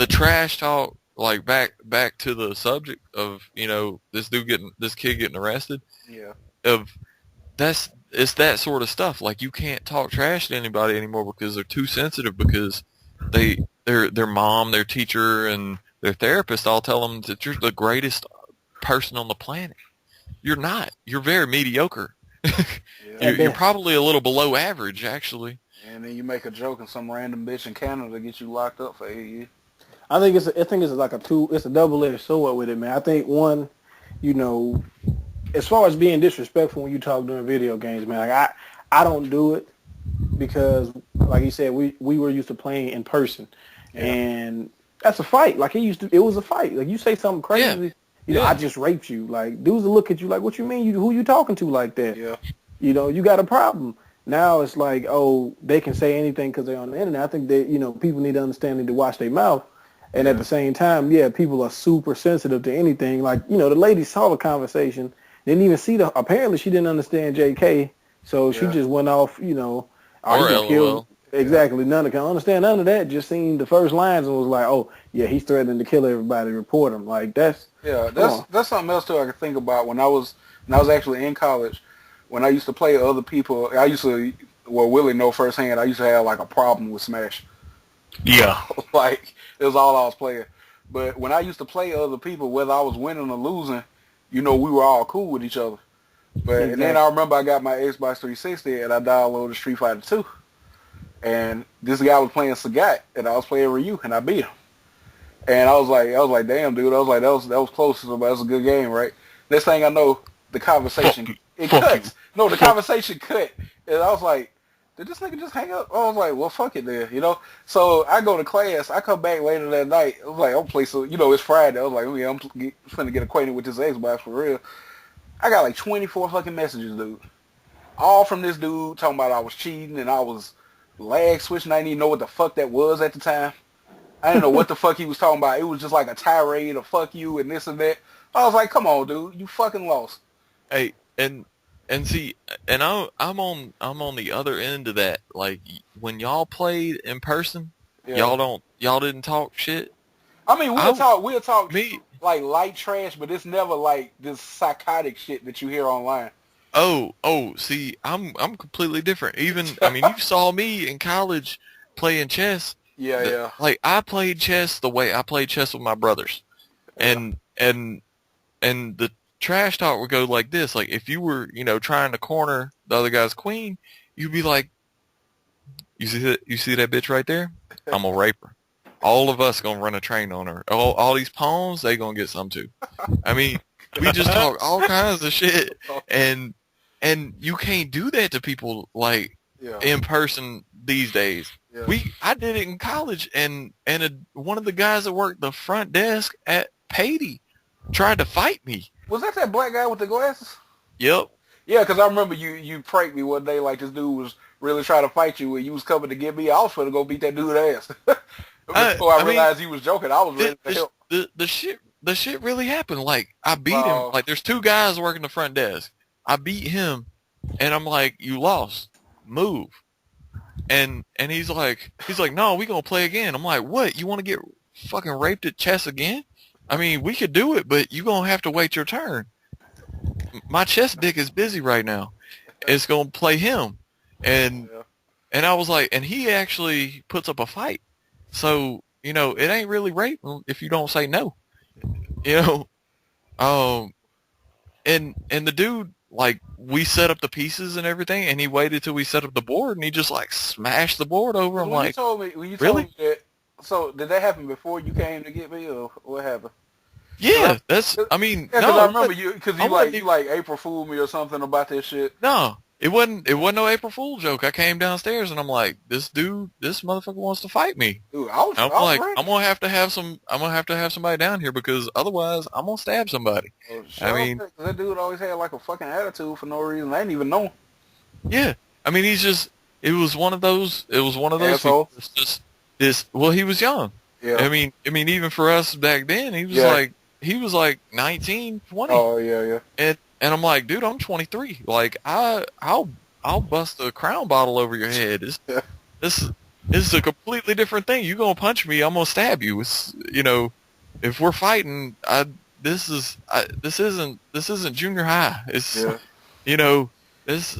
trash talk, like back to the subject of, this kid getting arrested. Yeah. It's that sort of stuff. Like, you can't talk trash to anybody anymore because they're too sensitive, because their mom, their teacher, and their therapist all tell them that you're the greatest person on the planet. You're not. You're very mediocre. You're probably a little below average, actually. And then you make a joke and some random bitch in Canada gets you locked up for 8 years. I think it's like it's a double-edged sword with it, man. I think one, as far as being disrespectful when you talk during video games, man, like I don't do it because, like you said, we were used to playing in person, and that's a fight. Like it was a fight. Like, you say something crazy, I just raped you. Like, dudes will look at you like, what you mean? Who you talking to like that? Yeah. You got a problem. Now it's like, oh, they can say anything because they're on the internet. I think that, people need to understand, need to watch their mouth. And at the same time, people are super sensitive to anything. Like, the lady saw the conversation, didn't even see apparently she didn't understand JK, so she just went off, or LOL. Exactly. None can understand none of that. Just seen the first lines and was like, oh, yeah, he's threatening to kill everybody, report him. Like, that's something else, too, I could think about when I was actually in college. When I used to play other people, Willie know firsthand, I used to have, like, a problem with Smash. Yeah. Like, it was all I was playing. But when I used to play other people, whether I was winning or losing, we were all cool with each other. But And then I remember I got my Xbox 360 and I downloaded Street Fighter 2. And this guy was playing Sagat and I was playing Ryu and I beat him. And I was like, damn, dude. I was like, that was close. But that was a good game, right? Next thing I know, the conversation cuts. No, the conversation cut. And I was like, did this nigga just hang up? I was like, well, fuck it then, So I go to class. I come back later that night. I was like, I'm play so, it's Friday. I was like, I'm finna get acquainted with this Xbox for real. I got like 24 fucking messages, dude. All from this dude talking about I was cheating and I was lag switching. I didn't even know what the fuck that was at the time. I didn't know what the fuck he was talking about. It was just like a tirade of fuck you and this and that. I was like, come on, dude. You fucking lost. Hey, and see, and I'm on the other end of that. Like, when y'all played in person, y'all didn't talk shit. I mean, we'll talk like light trash, but it's never like this psychotic shit that you hear online. Oh, see, I'm completely different. Even, I mean, you saw me in college playing chess. Yeah. Like, I played chess the way I played chess with my brothers, and the trash talk would go like this. Like, if you were, trying to corner the other guy's queen, you'd be like, you see that bitch right there? I'm gonna rape her. All of us gonna run a train on her. All these pawns, they gonna get some too. I mean, we just talk all kinds of shit, and you can't do that to people like in person these days. Yeah. I did it in college, and one of the guys that worked the front desk at Patey tried to fight me. Was that black guy with the glasses? Yep. Yeah, because I remember you pranked me one day like this dude was really trying to fight you and you was coming to get me. I was finna go beat that dude's ass. Before I I mean, realized he was joking, I was ready to help. the shit really happened. Like, I beat him. Wow. Like, there's two guys working the front desk. I beat him, and I'm like, you lost. Move. And he's like, no, we gonna play again. I'm like, what? You want to get fucking raped at chess again? I mean, we could do it, but you gonna have to wait your turn. My chess dick is busy right now. It's gonna play him, and I was like, and he actually puts up a fight. So it ain't really rape if you don't say no. You know, and the dude, like, we set up the pieces and everything, and he waited till we set up the board, and he just like smashed the board over. I'm like, When you told really? me that, so did that happen before you came to get me, or what happened? Yeah, that's. I mean, Yeah, because no, I remember you, because I wasn't you like April Fool me or something about this shit. no. It wasn't no April Fool joke. I came downstairs and I'm like, this motherfucker wants to fight me. Dude, I'm like, ready. I'm gonna have to have somebody down here because otherwise I'm gonna stab somebody. Oh, I mean, that dude always had like a fucking attitude for no reason. I didn't even know him. yeah. I mean, it was one of those Asshole. people. It's just this. Well, he was young. Yeah. I mean, even for us back then, he was like 19, 20. Oh yeah. And I'm like, dude, I'm 23. Like, I'll bust a Crown bottle over your head. This is a completely different thing. You gonna punch me, I'm gonna stab you. It's, if we're fighting, this isn't junior high. It's, this,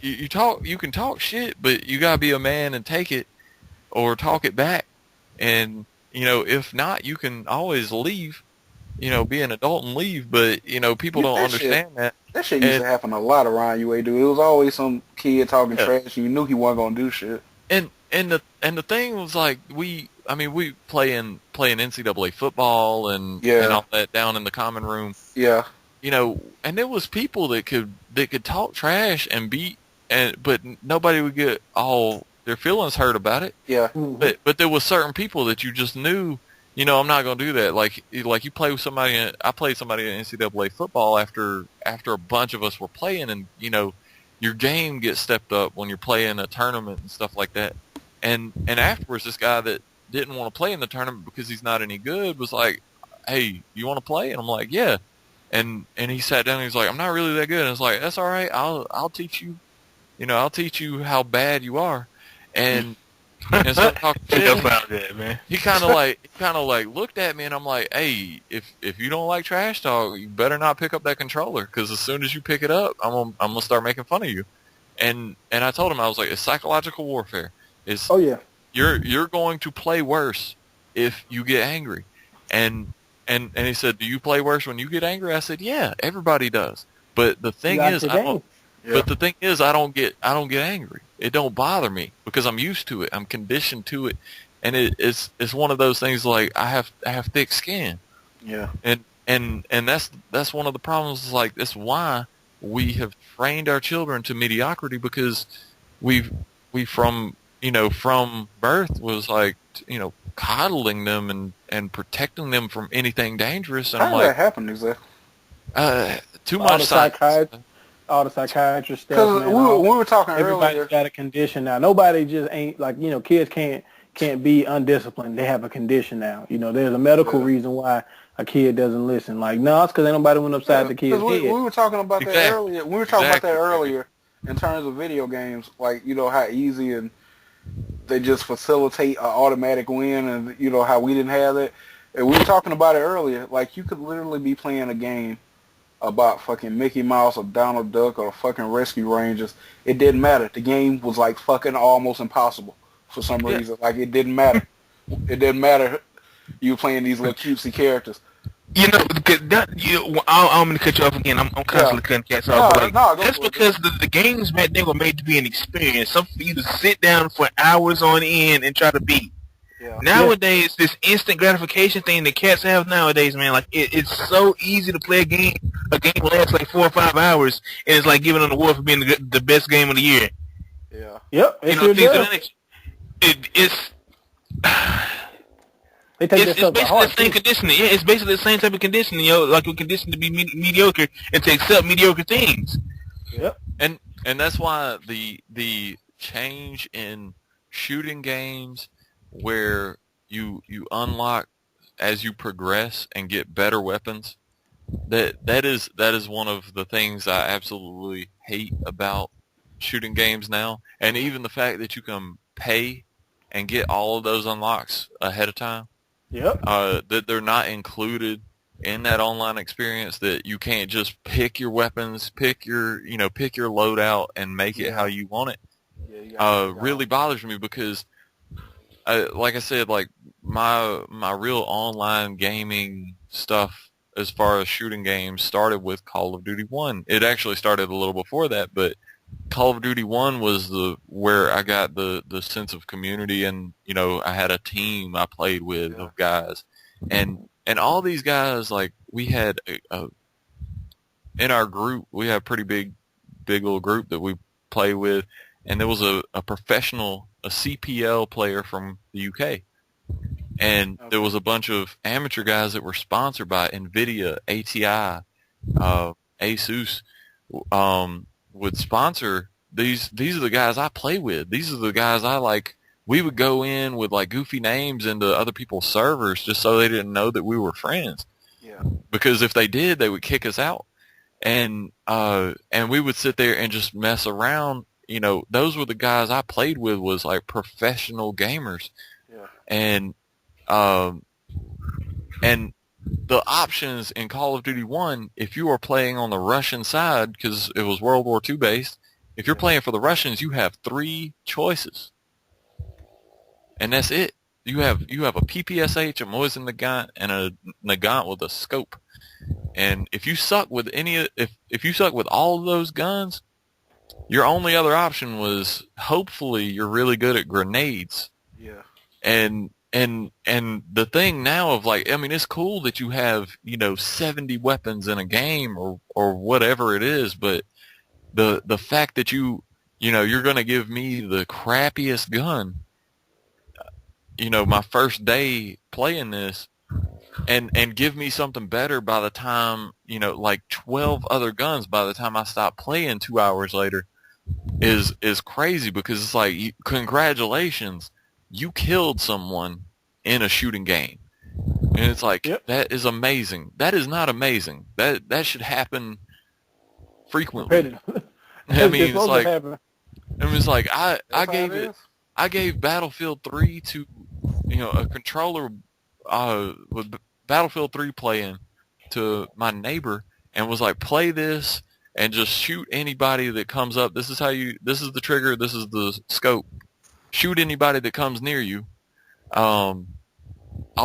you can talk shit, but you gotta be a man and take it, or talk it back. And, if not, you can always leave. Be an adult and leave, but people don't understand that. That shit used to happen a lot around you, dude. It was always some kid talking trash, and you knew he wasn't gonna do shit. And the thing was, like, we play in NCAA football and all that down in the common room. Yeah. And there was people that could talk trash and beat, but nobody would get all their feelings hurt about it. Yeah. Mm-hmm. But there was certain people that you just knew. I'm not gonna do that. Like you play with somebody. I played somebody in NCAA football after a bunch of us were playing, and your game gets stepped up when you're playing a tournament and stuff like that. And afterwards, this guy that didn't want to play in the tournament because he's not any good was like, "Hey, you want to play?" And I'm like, "Yeah." And he sat down and he's like, "I'm not really that good." And I was like, "That's all right. I'll teach you. I'll teach you how bad you are." And started talking shit. About that, man. He kind of like looked at me, and I'm like, "Hey, if you don't like trash talk, you better not pick up that controller, because as soon as you pick it up, I'm gonna start making fun of you." And I told him, I was like, "It's psychological warfare. It's you're going to play worse if you get angry." And he said, "Do you play worse when you get angry?" I said, "Yeah, everybody does. But the thing is, I don't get angry. It don't bother me because I'm used to it. I'm conditioned to it, and it's one of those things, like, I have thick skin." Yeah. And that's one of the problems. Like, that's why we have trained our children to mediocrity, because we from birth was like, coddling them and protecting them from anything dangerous. And How did that happen exactly? Too much science. All the psychiatrist stuff. Because we were talking everybody's earlier. got a condition now. Nobody just ain't like, kids can't be undisciplined. They have a condition now. There's a medical reason why a kid doesn't listen. Like, no, it's because ain't nobody went upside the kid's head. We were talking about that earlier. We were talking about that earlier in terms of video games. Like, how easy and they just facilitate an automatic win, and how we didn't have that. And we were talking about it earlier. Like, you could literally be playing a game about fucking Mickey Mouse or Donald Duck or fucking Rescue Rangers. It didn't matter. The game was like fucking almost impossible for some reason. Like, it didn't matter. It didn't matter. You were playing these little cutesy characters. I'm going to cut you off again. I'm constantly cutting cats off. That's because the games back then were made to be an experience. Something for you to sit down for hours on end and try to beat. Yeah. Nowadays, this instant gratification thing that cats have nowadays, man, like, it's so easy to play a game. A game lasts like 4 or 5 hours, and it's like giving an award for being the best game of the year. Yeah. Yep. It's They take that It's stuff to basically heart the same too. conditioning. Yeah, it's basically the same type of conditioning, like we're conditioned to be mediocre and to accept mediocre things. Yep. And that's why the change in shooting games where you unlock as you progress and get better weapons, that is one of the things I absolutely hate about shooting games now. And even the fact that you can pay and get all of those unlocks ahead of time, Yep. that they're not included in that online experience, that you can't just pick your weapons, pick your loadout and make it how you want it, Yeah, you got really bothers me because, like I said, like my real online gaming stuff as far as shooting games started with Call of Duty 1. It actually started a little before that, but Call of Duty 1 was where I got the sense of community, and I had a team I played with of guys, and all these guys, like, we had in our group, we had a pretty big little group that we play with, and there was a professional, a CPL player from the UK, and there was a bunch of amateur guys that were sponsored by NVIDIA, ATI, Asus, would sponsor these. These are the guys I play with. These are the guys I like. We would go in with like goofy names into other people's servers just so they didn't know that we were friends. Yeah. Because if they did, they would kick us out. And we would sit there and just mess around. Those were the guys I played with, was like professional gamers. Yeah. And the options in Call of Duty 1, if you are playing on the Russian side, because it was World War II based, if you're playing for the Russians, you have 3 choices. And that's it. You have a PPSH, a Mosin Nagant, and a Nagant with a scope. And if you suck with if you suck with all of those guns, your only other option was, hopefully you're really good at grenades. Yeah. And the thing now of, like, I mean, it's cool that you have 70 weapons in a game or whatever it is, but the fact that you're going to give me the crappiest gun, my first day playing this, and give me something better by the time, like 12 other guns by the time I stop playing 2 hours later, is crazy, because it's like, congratulations, you killed someone in a shooting game. And it's like, that is amazing. That is not amazing. That should happen frequently. I mean, it's like I gave Battlefield 3 to a controller with Battlefield 3 playing to my neighbor, and was like, play this and just shoot anybody that comes up. This is the trigger, this is the scope. Shoot anybody that comes near you. I'll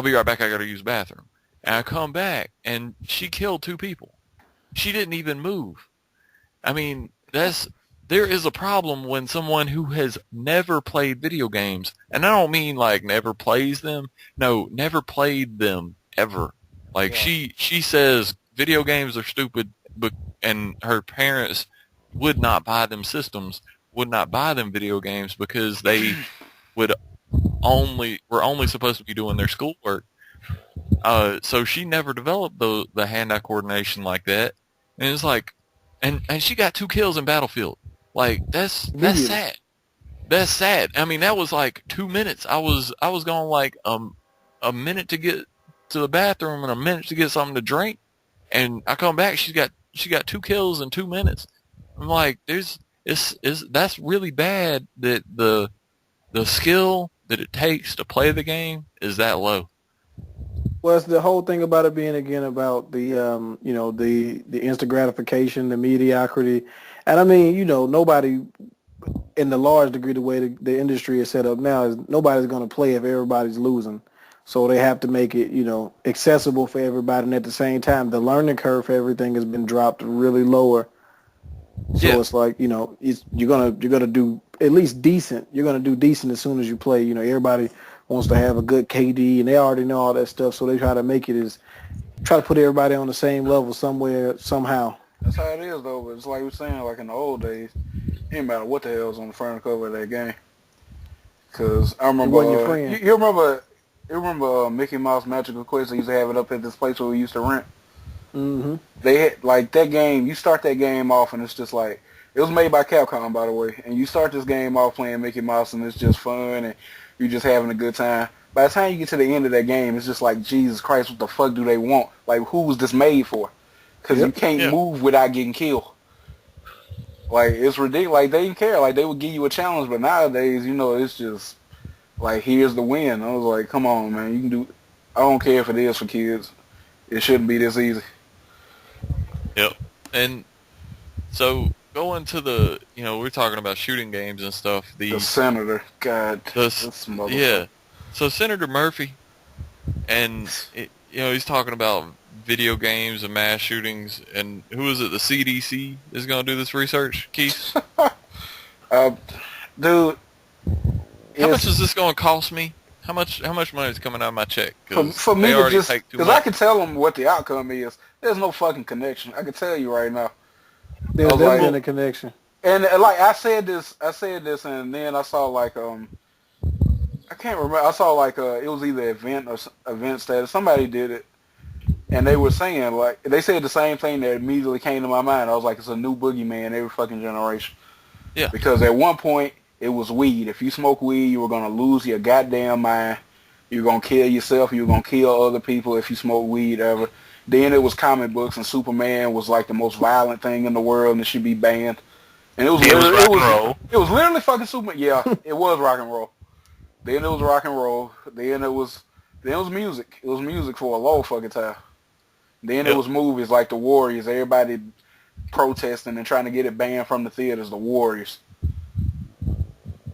be right back, I gotta use the bathroom. And I come back, and she killed 2 people. She didn't even move. I mean, there is a problem when someone who has never played video games, and I don't mean like never plays them, no, never played them ever. Like, she says video games are stupid, and her parents would not buy them systems, would not buy them video games, because they were only supposed to be doing their schoolwork. So she never developed the hand-eye coordination like that. And it's like, and she got 2 kills in Battlefield. Like, that's sad. That's sad. I mean, that was like 2 minutes. I was going like a minute to get to the bathroom and a minute to get something to drink, and I come back, she got 2 kills in 2 minutes. I'm like, that's really bad that the skill that it takes to play the game is that low. Well, it's the whole thing about it being, again, about the the instant gratification, the mediocrity, and I mean, nobody, in the large degree, the way the industry is set up now, is nobody's going to play if everybody's losing. So they have to make it, accessible for everybody, and at the same time, the learning curve for everything has been dropped really lower. So it's like, you're gonna do at least decent. You're gonna do decent as soon as you play. Everybody wants to have a good KD, and they already know all that stuff. So they try to put everybody on the same level somewhere, somehow. That's how it is, though. But it's like we're saying, like in the old days, it didn't matter what the hell's on the front cover of that game. Because I remember, It wasn't your friend. You remember You remember Mickey Mouse Magical Quest? They used to have it up at this place where we used to rent. Mm-hmm. They had, like, that game. You start that game off, and it's just like, it was made by Capcom, by the way. And you start this game off playing Mickey Mouse, and it's just fun, and you're just having a good time. By the time you get to the end of that game, it's just like, Jesus Christ, what the fuck do they want? Like, who was this made for? Because you can't move without getting killed. Like, it's ridiculous. Like, they didn't care. Like, they would give you a challenge, but nowadays, you know, it's just like, here's the win. I was like, come on, man, you can do. I don't care if it is for kids. It shouldn't be this easy. Yep. And so going to the, we're talking about shooting games and stuff. The senator, God, this motherfucker. Yeah. So Senator Murphy, and he's talking about video games and mass shootings, and who is it? The CDC is going to do this research, Keith. Dude, how much is this going to cost me? How much money is coming out of my check? For me to just, because I can tell them what the outcome is. There's no fucking connection. I can tell you right now. There's never been a connection. And like I said this, and then I saw like I can't remember. I saw like it was either event or event status. Somebody did it, and they were saying like they said the same thing that immediately came to my mind. I was like, it's a new boogeyman every fucking generation. Yeah. Because at one point it was weed. If you smoke weed, you were gonna lose your goddamn mind. You're gonna kill yourself. You're gonna kill other people if you smoke weed ever. Then it was comic books, and Superman was like the most violent thing in the world, and it should be banned. And it was literally fucking Superman. Yeah, it was rock and roll. Then it was rock and roll. Then it was music. It was music for a long fucking time. Then it was movies like The Warriors. Everybody protesting and trying to get it banned from the theaters. The Warriors.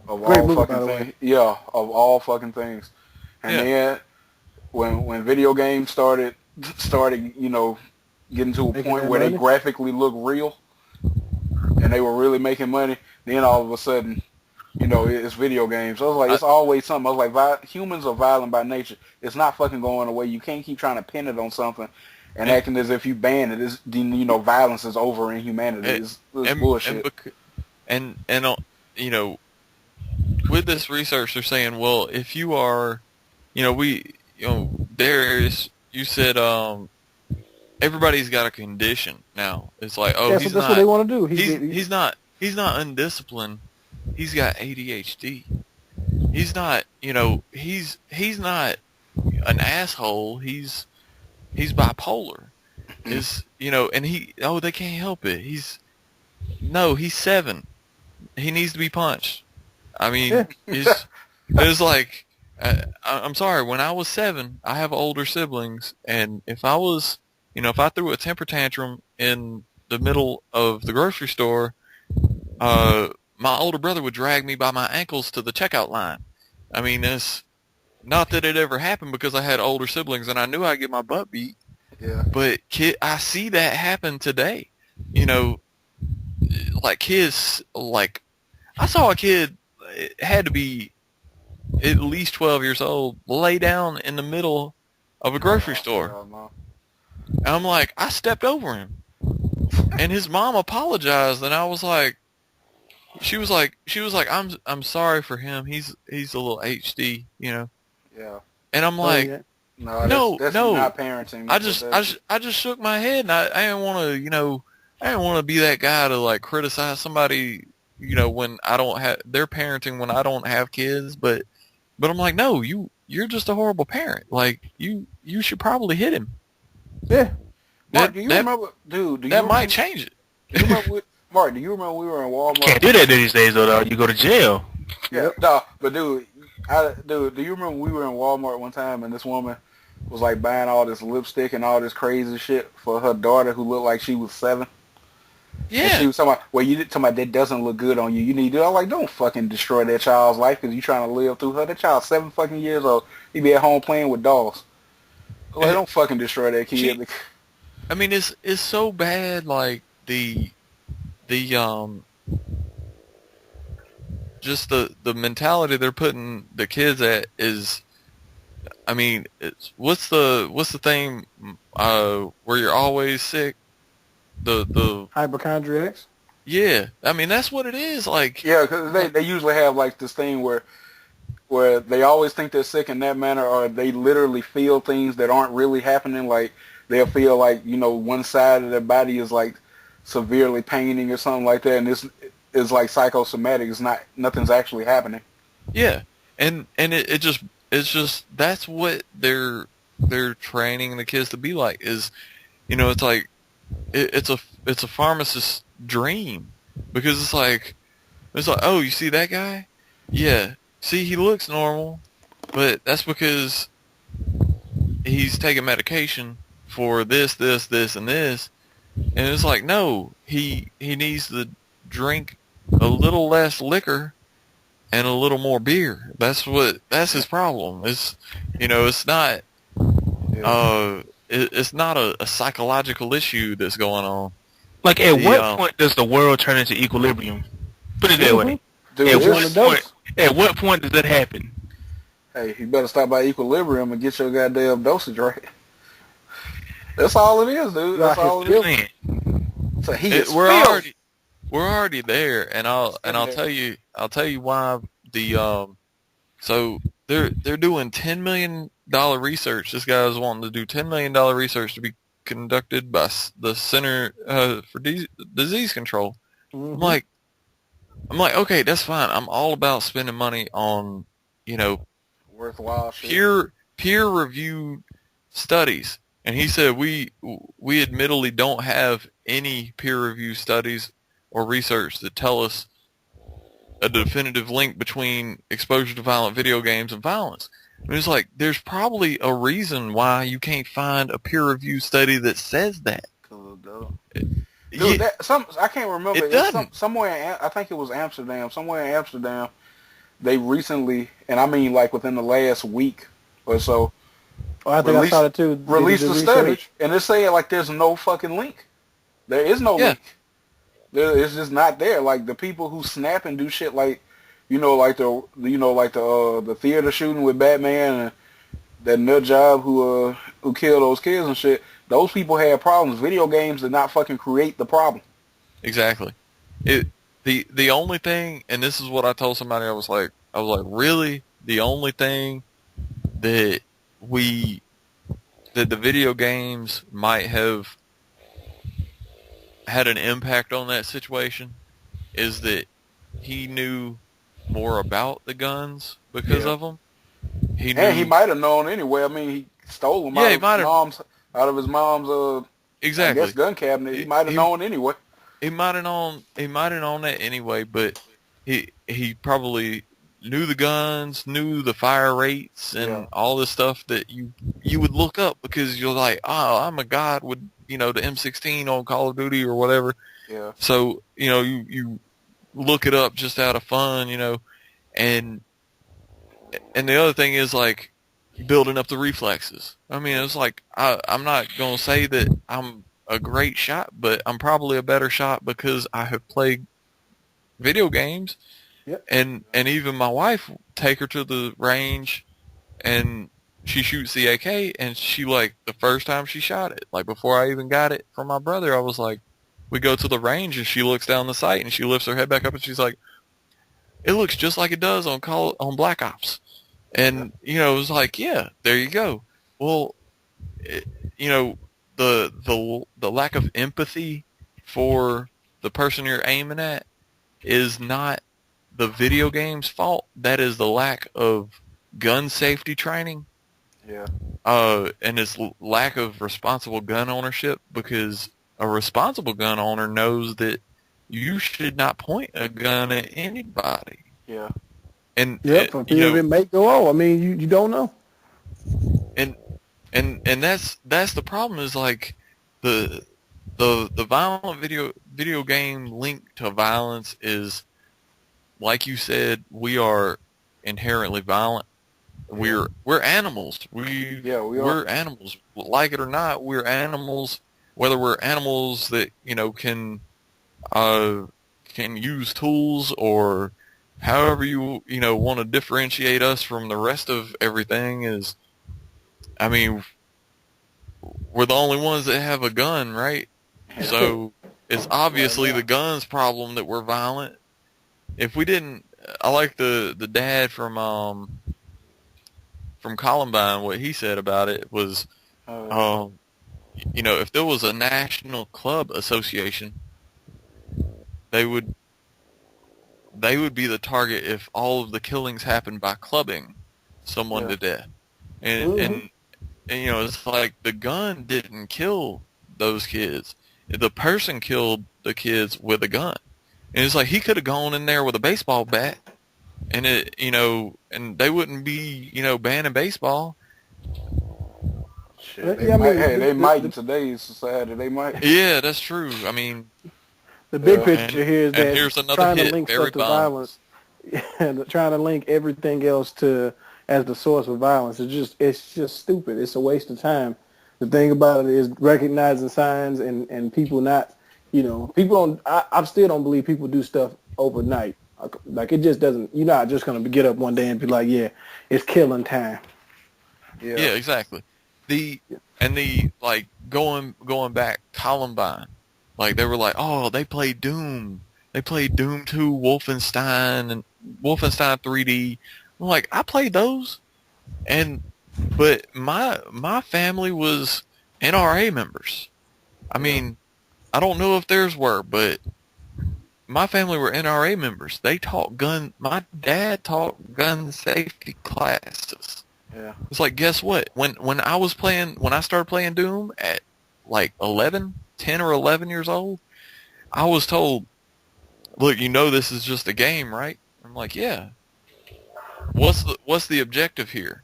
Of all fucking things. Yeah, of all fucking things. And then when video games started, getting to a point where they graphically look real, and they were really making money, then all of a sudden, it's video games. So I was like, it's always something. I was like, humans are violent by nature. It's not fucking going away. You can't keep trying to pin it on something and acting as if you ban it. It's, violence is over in humanity. It's bullshit. With this research, they're saying, well, if you are, you said, everybody's got a condition now. It's like, that's what they want to do. He's not undisciplined. He's got ADHD. He's not, he's not an asshole. He's bipolar. And they can't help it. He's 7. He needs to be punched. I mean, it's like, I'm sorry, when I was 7, I have older siblings, and if I was, if I threw a temper tantrum in the middle of the grocery store, my older brother would drag me by my ankles to the checkout line. I mean, it's not that it ever happened because I had older siblings and I knew I'd get my butt beat. Yeah. But I see that happen today. Like kids, like I saw a kid, it had to be at least 12 years old, lay down in the middle of a grocery store. And I'm like, I stepped over him. And his mom apologized, and I was like, she was like, I'm sorry for him. He's a little HD, Yeah. And I'm like, no, that's not parenting. I just shook my head, and I didn't want to, I didn't want to be that guy to like criticize somebody, when I don't have their parenting when I don't have kids, but I'm like, no, you're just a horrible parent. Like you should probably hit him. Yeah. Mark, do you remember, dude? That might change it. Mark, do you remember we were in Walmart? Can't do that these days, though. You go to jail. Yeah, no, but dude, do you remember we were in Walmart one time and this woman was like buying all this lipstick and all this crazy shit for her daughter who looked like she was 7? Yeah. And she was talking about, well, you talking about that doesn't look good on you. You need to. I'm like, don't fucking destroy that child's life because you're trying to live through her. That child's 7 fucking years old. He be at home playing with dolls. Like, don't fucking destroy that kid. I mean, it's so bad. Like just the mentality they're putting the kids at is, I mean, it's what's the thing where you're always sick, the hypochondriacs. Yeah, I mean that's what it is. Like yeah, because they usually have like this thing where where they always think they're sick in that manner, or they literally feel things that aren't really happening. Like they'll feel like one side of their body is like severely paining or something like that, and this is like psychosomatic. It's not nothing's actually happening. Yeah, and it's just that's what they're training the kids to be like. Is it's like it's a pharmacist's dream, because it's like oh, you see that guy? Yeah, see, he looks normal, but that's because he's taking medication for this, and this. And it's like, no, he needs to drink a little less liquor and a little more beer. That's his problem. It's not it's not a psychological issue that's going on. Like, at what point does the world turn into equilibrium? Put it that way. Dude, At what point does that happen? Hey, you better stop by equilibrium and get your goddamn dosage right. That's all it is, dude. That's all it is. So we're already there, and I'll tell you why. So they're doing $10 million research. This guy is wanting to do $10 million research to be conducted by the Center for Disease Control. Mm-hmm. I'm like, okay, that's fine. I'm all about spending money on worthwhile shit. peer reviewed studies. And he said we admittedly don't have any peer reviewed studies or research that tell us a definitive link between exposure to violent video games and violence. And it's like, there's probably a reason why you can't find a peer reviewed study that says that. Dude, I can't remember. It doesn't. Somewhere, I think it was Amsterdam. Somewhere in Amsterdam, they recently, and I mean like within the last week or so, I think I saw it too. Released a study, and they're saying like there's no fucking link. There is no link. It's just not there. Like the people who snap and do shit like, like the theater shooting with Batman and that nut job who killed those kids and shit. Those people had problems. Video games did not fucking create the problem. Exactly. The only thing, and this is what I told somebody, I was like, really? The only thing that the video games might have had an impact on that situation is that he knew more about the guns because of them. He might have known anyway. I mean, he stole them out of his mom's exactly. I guess gun cabinet. He might have known anyway. He might have known that anyway, but he probably knew the guns, knew the fire rates, and all this stuff that you would look up because you're like, oh, I'm a god with the M16 on Call of Duty or whatever. Yeah. So you look it up just out of fun, and the other thing is like building up the reflexes. I mean, it's like I'm not gonna say that I'm a great shot, but I'm probably a better shot because I have played video games. Yep. And even my wife take her to the range, and she shoots the AK, and she like the first time she shot it, like before I even got it from my brother, I was like, we go to the range, and she looks down the sight, and she lifts her head back up, and she's like, it looks just like it does on Black Ops, and it was like, yeah, there you go. Well, the lack of empathy for the person you're aiming at is not the video game's fault. That is the lack of gun safety training. Yeah. And it's lack of responsible gun ownership, because a responsible gun owner knows that you should not point a gun at anybody. Yeah. And for fear of it may go off. I mean, you don't know. And that's the problem, is like the violent video game link to violence is, like you said, we are inherently violent. We're animals. We're animals. Like it or not, we're animals. Whether we're animals that can use tools, or however you want to differentiate us from the rest of everything is, I mean, we're the only ones that have a gun, right? So it's obviously the gun's problem that we're violent. If we didn't I like the dad from Columbine. What he said about it was, um, if there was a national club association, they would be the target if all of the killings happened by clubbing someone to death. And it's like the gun didn't kill those kids. The person killed the kids with a gun. And it's like he could have gone in there with a baseball bat, and and they wouldn't be, banning baseball. Shit, they might in today's society. They might. Yeah, that's true. I mean, the big picture here is and that here's another trying hit, to link Barry stuff to Bonds. violence, and trying to link everything else to as the source of violence it's just stupid. It's a waste of time. The thing about it is recognizing signs and people not, people don't. I still don't believe people do stuff overnight. Like it just doesn't. You're not just gonna get up one day and be like, yeah, it's killing time. Yeah, exactly. The like going back Columbine, like they were like, oh, they played Doom. They played Doom 2, Wolfenstein, and Wolfenstein 3D. I'm like, I played those, but my family was NRA members. I mean, I don't know if theirs were, but my family were NRA members. They taught my dad taught gun safety classes. Yeah. It's like, guess what? When I started playing Doom at like 10 or 11 years old, I was told, look, this is just a game, right? I'm like, yeah. What's the objective here?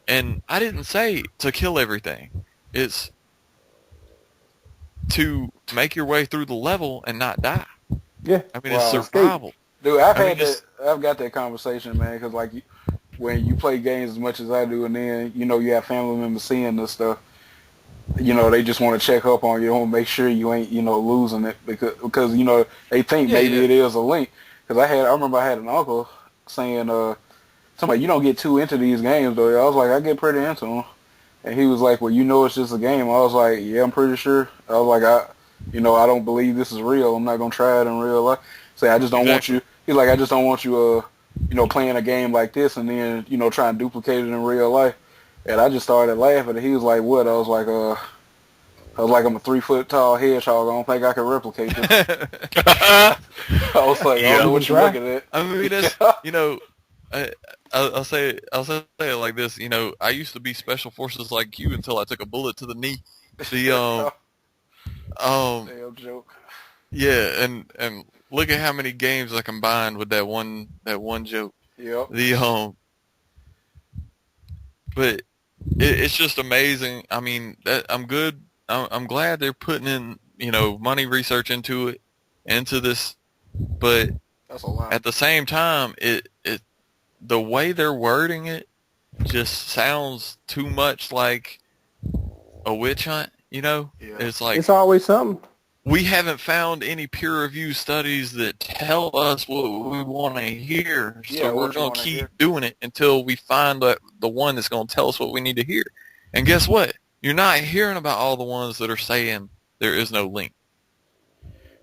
And I didn't say to kill everything. It's to make your way through the level and not die. Yeah. I mean, it's survival. Dude, I've got that conversation, man, because like when you play games as much as I do, and then you have family members seeing this stuff, they just want to check up on you, want to make sure you ain't losing it because they think maybe it is a link. Because I remember I had an uncle saying somebody, you don't get too into these games though. I was like, I get pretty into them, and he was like, well, it's just a game. I was like, yeah, I'm pretty sure. I was like, I don't believe this is real. I'm not gonna try it in real life. Say, I just don't want you. He's like, I just don't want you playing a game like this and then, trying to duplicate it in real life. And I just started laughing. And he was like, what? I was like, I'm a 3-foot tall hedgehog. I don't think I can replicate this. I was like, I don't know what you're looking at. I mean, that's, I'll say it like this. I used to be special forces like you until I took a bullet to the knee. Damn joke. Yeah, and look at how many games I combined with that one joke. Yep. But it's just amazing. I mean, I'm good. I'm glad they're putting in, money research into this, but that's a lot. At the same time, the way they're wording it just sounds too much like a witch hunt. Yeah. It's like it's always something. We haven't found any peer-reviewed studies that tell us what we want to hear, so we're going to keep doing it until we find the one that's going to tell us what we need to hear. And guess what? You're not hearing about all the ones that are saying there is no link.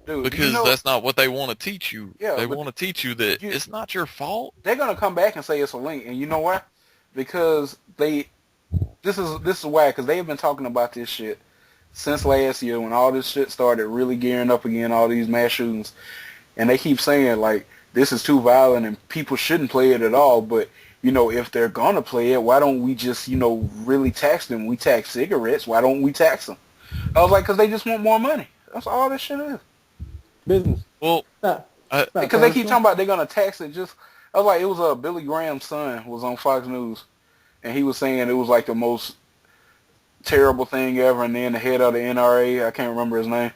Dude, because that's not what they want to teach you. Yeah, they want to teach you that it's not your fault. They're going to come back and say it's a link. And you know why? Because this is why, because they've been talking about this shit since last year when all this shit started really gearing up again, all these mass shootings. And they keep saying, like, this is too violent and people shouldn't play it at all. But, if they're going to play it, why don't we just, really tax them? We tax cigarettes. Why don't we tax them? I was like, because they just want more money. That's all this shit is. Business. Well, because they keep talking about they're going to tax it. I was like, it was Billy Graham's son was on Fox News. And he was saying it was like the most terrible thing ever, and then the head of the NRA, I can't remember his name,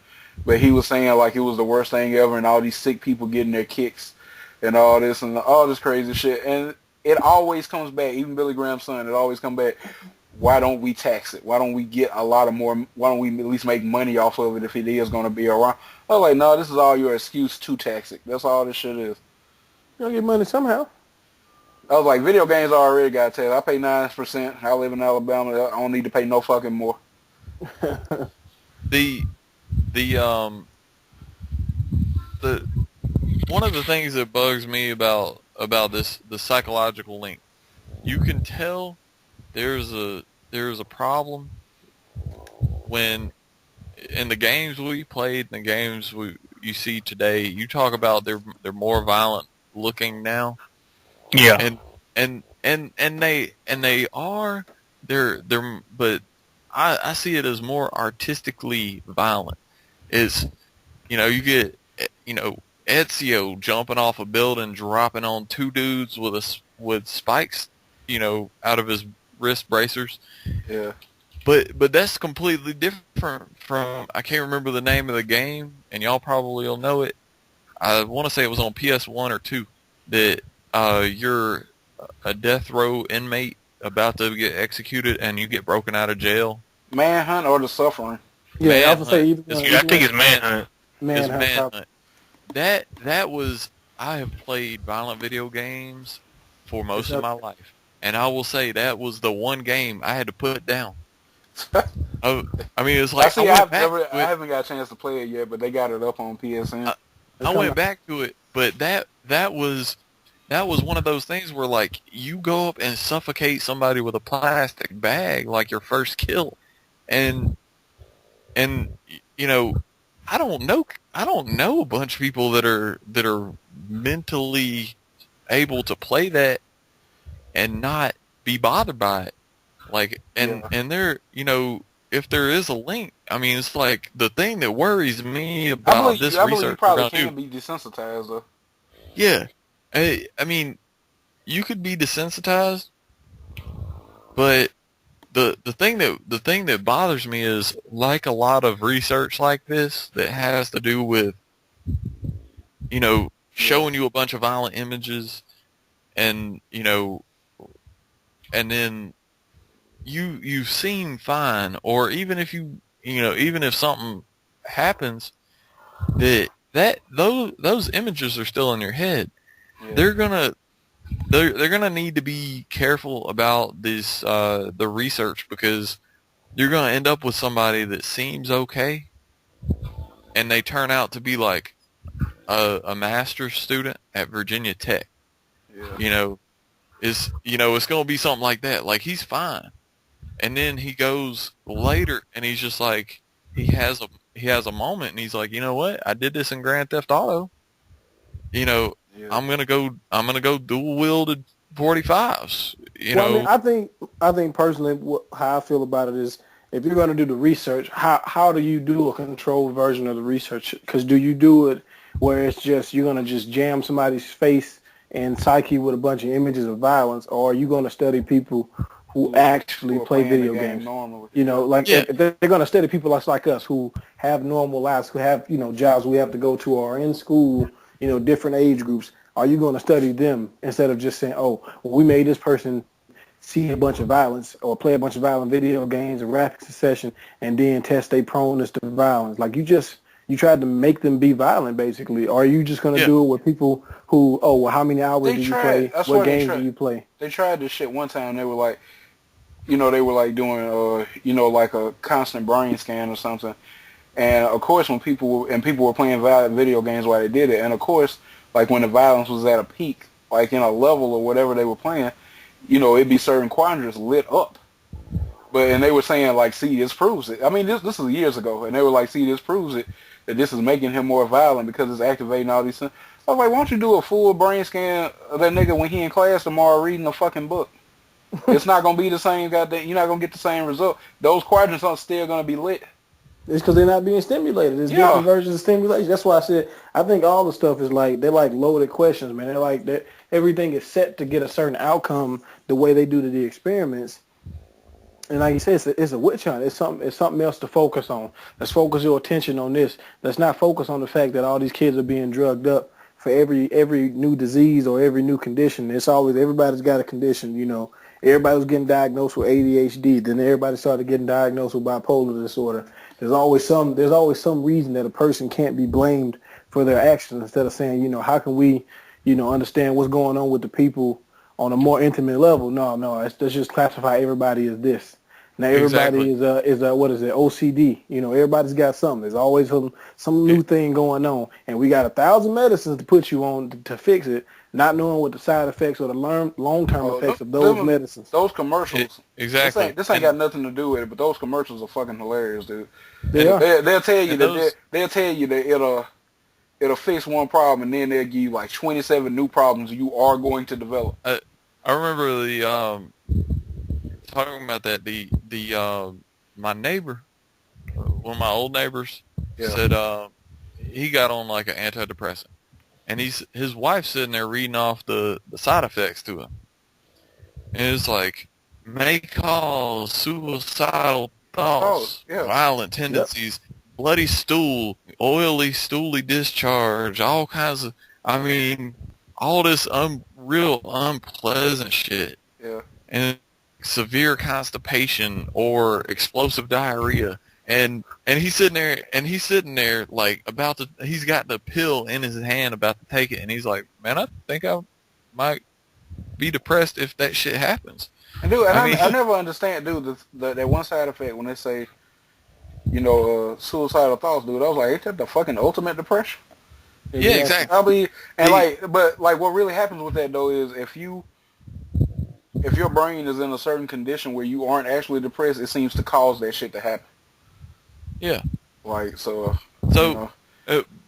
but he was saying like it was the worst thing ever, and all these sick people getting their kicks and all this crazy shit. And it always comes back, even Billy Graham's son, it always comes back, why don't we tax it? Why don't we get why don't we at least make money off of it if it is going to be around? I was like, no, this is all your excuse to tax it. That's all this shit is. You'll get money somehow. I was like, video games already got taxed. I pay 9%. I live in Alabama. I don't need to pay no fucking more. one of the things that bugs me about this the psychological link. You can tell there's a problem when in the games we played, in the games you see today. You talk about they're more violent looking now. Yeah. And they are they're but I see it as more artistically violent. It's you get Ezio jumping off a building, dropping on two dudes with spikes, out of his wrist bracers. Yeah. But that's completely different from, I can't remember the name of the game, and y'all probably will know it. I want to say it was on PS1 or 2 that you're a death row inmate about to get executed and you get broken out of jail. Manhunt or The Suffering? Yeah, I was gonna say either one. I think it's Manhunt. It's Manhunt. That was, I have played violent video games for most of my life, and I will say that was the one game I had to put down. I mean, it's like I haven't got a chance to play it yet, but they got it up on PSN. I went back to it, but that was one of those things where like you go up and suffocate somebody with a plastic bag like your first kill, and I don't know a bunch of people that are mentally able to play that and not be bothered by it. Like, and there, if there is a link, I mean, it's like the thing that worries me about this research. I believe you probably can be desensitized, though. Yeah, I mean, you could be desensitized, but the thing that bothers me is, like a lot of research like this that has to do with, showing you a bunch of violent images, and and then you seem fine, or even if even if something happens, those images are still in your head. Yeah. They're gonna need to be careful about this the research, because you're gonna end up with somebody that seems okay, and they turn out to be like a master's student at Virginia Tech. Yeah. It's gonna be something like that. Like, he's fine. And then he goes later, and he's just like, he has a moment, and he's like, you know what? I did this in Grand Theft Auto. Yeah. I'm gonna go dual wielded 45s. I mean, I think personally, how I feel about it is, if you're gonna do the research, how do you do a controlled version of the research? Because do you do it where it's just you're gonna just jam somebody's face and psyche with a bunch of images of violence, or are you gonna study people who actually play video games normally? If they're going to study people like us who have normal lives, who have, jobs we have to go to, or in school, different age groups. Are you going to study them instead of just saying, oh, well, we made this person see a bunch of violence or play a bunch of violent video games in rapid succession and then test their proneness to violence? Like, you tried to make them be violent, basically. Or are you just going to do it with people who, oh, well, how many hours do you play? What games do you play? They tried this shit one time. They were like, they were like doing, like a constant brain scan or something. And of course, when people were playing violent video games while they did it, and of course, like when the violence was at a peak, like in a level or whatever they were playing, it'd be certain quadrants lit up. And they were saying like, see, this proves it. I mean, this is years ago, and they were like, see, this proves it, that this is making him more violent because it's activating all these things. I was like, why don't you do a full brain scan of that nigga when he in class tomorrow reading a fucking book? It's not going to be the same goddamn, you're not going to get the same result. Those quadrants are still going to be lit. It's because they're not being stimulated. It's different versions of stimulation. That's why I said, I think all the stuff is like, they're like loaded questions, man. They're like, everything is set to get a certain outcome the way they do the experiments. And like you said, it's a witch hunt. It's something else to focus on. Let's focus your attention on this. Let's not focus on the fact that all these kids are being drugged up for every new disease or every new condition. It's always, everybody's got a condition, Everybody was getting diagnosed with ADHD. Then everybody started getting diagnosed with bipolar disorder. There's always some reason that a person can't be blamed for their actions, instead of saying, how can we, understand what's going on with the people on a more intimate level. No, let's just classify everybody as this. Now Exactly. everybody is what is it, OCD? You know, everybody's got something. There's always some new thing going on, and we got 1,000 medicines to put you on to fix it, not knowing what the side effects or the long-term Oh, effects of those medicines. those commercials. Exactly. This ain't got nothing to do with it, but those commercials are fucking hilarious, dude. They are. They'll tell you And that those, they'll tell you that it'll fix one problem, and then they'll give you like 27 new problems you are going to develop. I remember talking about that, my neighbor, one of my old neighbors, Yeah. said he got on like an antidepressant, and his wife's sitting there reading off the side effects to him, and it's like may cause suicidal Oh, thoughts, yeah. violent Yep. tendencies, bloody stool, oily stooly discharge, all kinds of, I mean, all this real unpleasant shit, Yeah. and severe constipation or explosive diarrhea, and he's sitting there like he's got the pill in his hand about to take it, and he's like, man, I think I might be depressed if that shit happens. And dude, and I mean, I never understand, dude, that one side effect when they say, suicidal thoughts, dude. I was like, ain't that the fucking ultimate depression? yeah, exactly. I mean, and The- but what really happens with that though is if your brain is in a certain condition where you aren't actually depressed, it seems to cause that shit to happen. yeah. Like, so, So,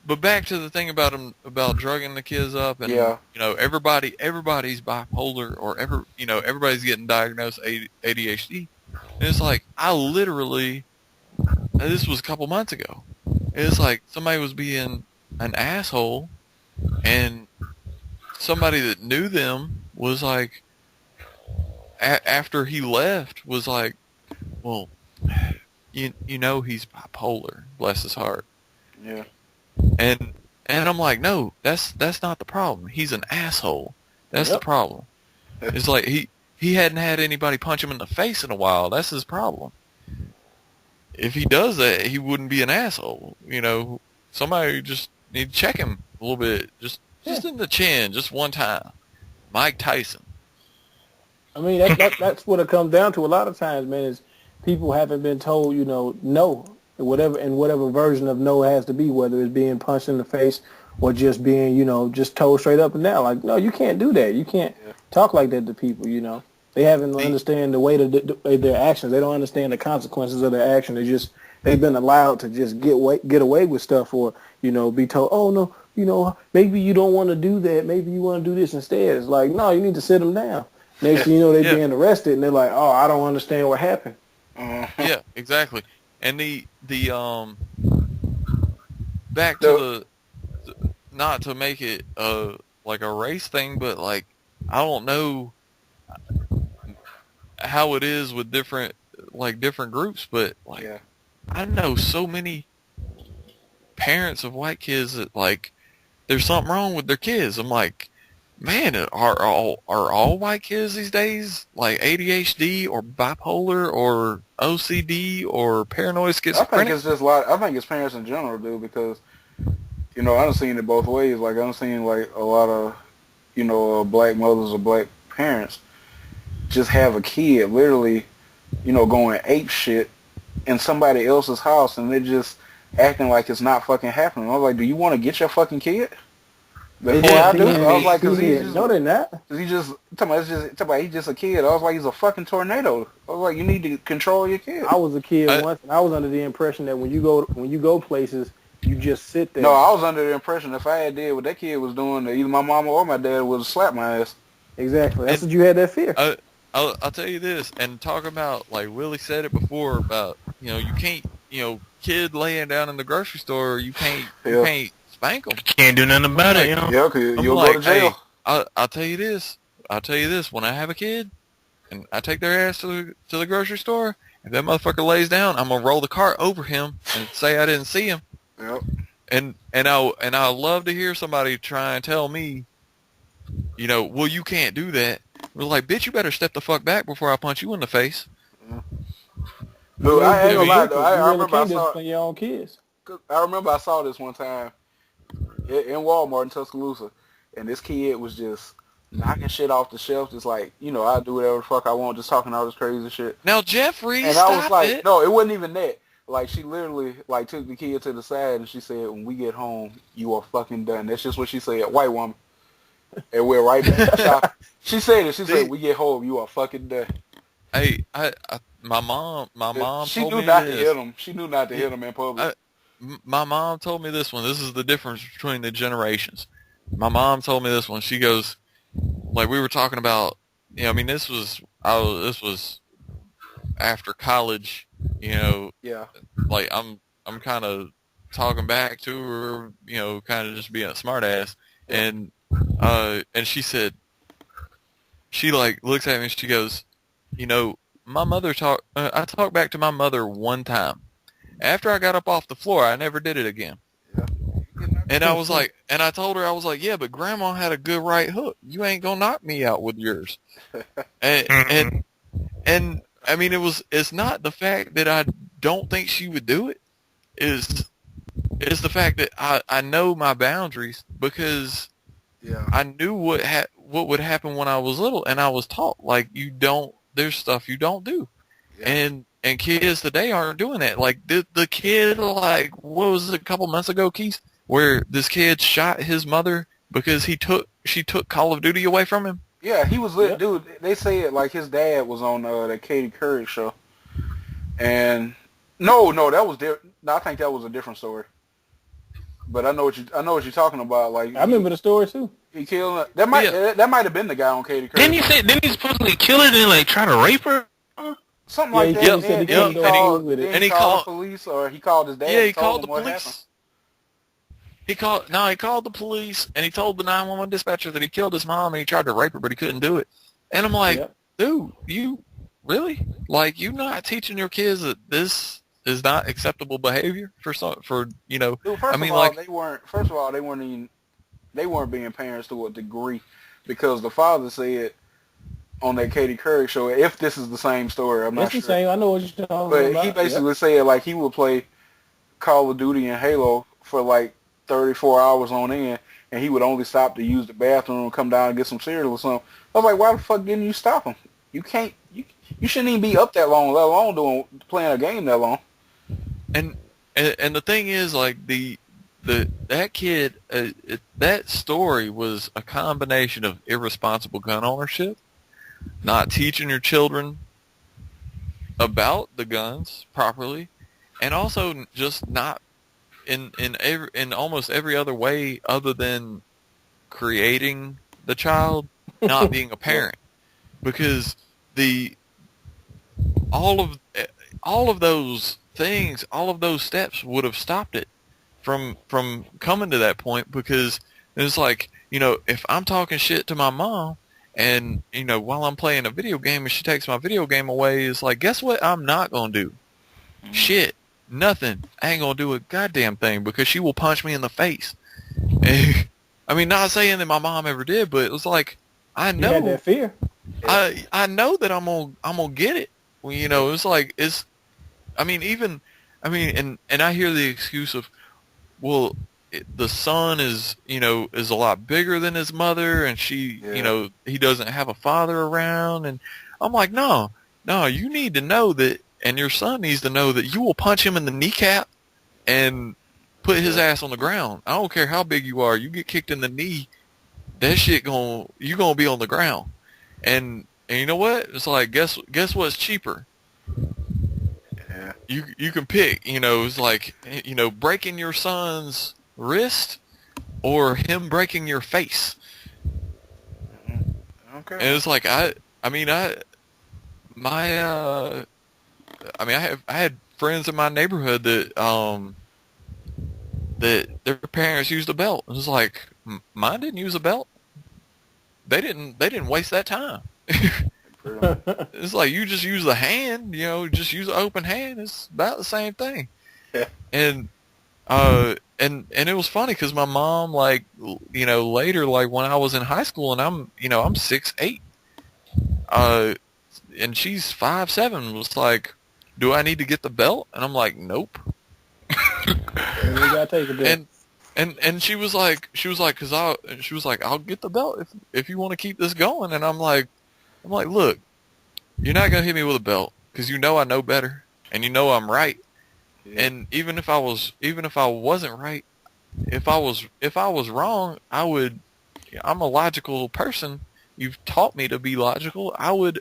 but back to the thing about drugging the kids up, and Yeah. everybody's bipolar, or everybody's getting diagnosed ADHD, and it's like I literally, this was a couple months ago, it's like somebody was being an asshole, and somebody that knew them was like, after he left, was like, well, he's bipolar, bless his heart. yeah. And I'm like, no, that's not the problem. He's an asshole. That's the Yep. problem. It's like he hadn't had anybody punch him in the face in a while. That's his problem. If he does that, he wouldn't be an asshole. Somebody just need to check him a little bit, just in the chin, just one time. Mike Tyson. I mean, that's what it comes down to. A lot of times, man, is people haven't been told, no, whatever version of no it has to be, whether it's being punched in the face or just being, just told straight up and down, like, no, you can't do that. You can't talk like that to people. They haven't understand the way to their actions. They don't understand the consequences of their action. They've been allowed to just get away with stuff, or be told, oh no, maybe you don't want to do that. Maybe you want to do this instead. It's like, no, you need to sit them down. Next thing you know, they're being arrested, and they're like, "Oh, I don't understand what happened." Yeah, exactly. And the back to not to make it like a race thing, but like I don't know how it is with different groups, but like I know so many parents of white kids that like there's something wrong with their kids. I'm like, man, are all white kids these days like ADHD or bipolar or OCD or paranoid schizophrenic? I think it's just I think it's parents in general, dude, because I done seen it both ways. Like I done seen like a lot of black mothers or black parents just have a kid literally going ape shit in somebody else's house, and they're just acting like it's not fucking happening. I was like, do you want to get your fucking kid? Before I do, I was like, no, they're not. He's just a kid. I was like, he's a fucking tornado. I was like, you need to control your kid. I was a kid once, and I was under the impression that when you go places, you just sit there. No, I was under the impression if I had did what that kid was doing, that either my mama or my dad would have slapped my ass. Exactly. That's what you had that fear. I'll tell you this, and talk about, like Willie said it before, about, you can't, kid laying down in the grocery store, you can't spank them. Can't do nothing about it, Yeah, cause you'll like, go to jail. Hey, I'll tell you this, when I have a kid, and I take their ass to the grocery store, if that motherfucker lays down, I'm gonna roll the cart over him and say I didn't see him. Yep. And I love to hear somebody try and tell me, well, you can't do that. We're like, bitch, you better step the fuck back before I punch you in the face. Dude, I ain't gonna lie though. I remember I saw your own kids. I remember I saw this one time in Walmart in Tuscaloosa, and this kid was just knocking shit off the shelf, just like, I do whatever the fuck I want, just talking all this crazy shit. Now, Jeffrey, And I was stop like, it. no, it wasn't even that. Like, she literally, like, took the kid to the side and she said, when we get home, you are fucking done. That's just what she said, white woman. And we're right back to shop. She said it. She said, we get home, you are fucking done. Hey, my mom She told knew me not to this. hit him. She knew not to hit him in public. My mom told me this one. This is the difference between the generations. My mom told me this one. She goes, like, we were talking about, I mean, this was after college, Yeah. like I'm kind of talking back to her, kind of just being a smart ass. And she said, she like looks at me and she goes, my mother I talked back to my mother one time. After I got up off the floor, I never did it again. Yeah. And I was like, and I told her, I was like, yeah, but Grandma had a good right hook. You ain't gonna knock me out with yours. and I mean, it's not the fact that I don't think she would do it. It's the fact that I know my boundaries because I knew what would happen when I was little, and I was taught, like, there's stuff you don't do. Yeah. And kids today aren't doing that. Like, the kid, like, what was it, a couple months ago, Keith, where this kid shot his mother because she took Call of Duty away from him? Yeah, he was lit. Dude, they say it like his dad was on that Katie Couric show. And no, that was different. No, I think that was a different story. But I know what you're talking about. Like, I remember the story too. He killed her. That might have been the guy on Katie Couric. Didn't he supposedly kill her and like try to rape her? Something like that. He said he called the police, or he called his dad. Yeah, he called the police. He called the police, and he told the 911 dispatcher that he killed his mom and he tried to rape her, but he couldn't do it. And I'm like, dude, you really? Like, you not teaching your kids that this is not acceptable behavior for Dude, first of all, they weren't being parents to a degree, because the father said on that Katie Couric show, if this is the same story, I'm not sure. It's the same. I know what you're talking about. But he basically said, like, he would play Call of Duty and Halo for like 34 hours on end, and he would only stop to use the bathroom and come down and get some cereal or something. I was like, why the fuck didn't you stop him? You can't. You shouldn't even be up that long, let alone playing a game that long. And the thing is, like, that kid, that story was a combination of irresponsible gun ownership, not teaching your children about the guns properly, and also just not in almost every other way other than creating the child, not being a parent, because all of those things, all of those steps would have stopped it from coming to that point, because it's like, if I'm talking shit to my mom and, while I'm playing a video game and she takes my video game away, it's like, guess what I'm not going to do? Shit. Nothing. I ain't going to do a goddamn thing, because she will punch me in the face. I mean, not saying that my mom ever did, but it was like, I know. You had that fear. I know that I'm gonna get it. Well, it's like, and I hear the excuse of, well, the son is a lot bigger than his mother, and she, he doesn't have a father around, and I'm like, no, you need to know that, and your son needs to know that you will punch him in the kneecap and put his ass on the ground. I don't care how big you are. You get kicked in the knee, that shit you gonna be on the ground. And you know what? It's like, guess what's cheaper? Yeah. You can pick. It's like, breaking your son's wrist or him breaking your face. Okay. And it's like, I had friends in my neighborhood that their parents used a belt. It was like, mine didn't use a belt. They didn't waste that time. It's like, you just use the hand, just use an open hand. It's about the same thing. Yeah. And it was funny because my mom, like, later, like when I was in high school, and I'm 6'8", and she's 5'7", was like, do I need to get the belt? And I'm like, nope. You gotta take a belt. And she was like, I'll get the belt if you want to keep this going. And I'm like, look, you're not gonna hit me with a belt because you know I know better, and you know I'm right. Yeah. And even if I wasn't right, if I was wrong, I would. I'm a logical person. You've taught me to be logical. I would,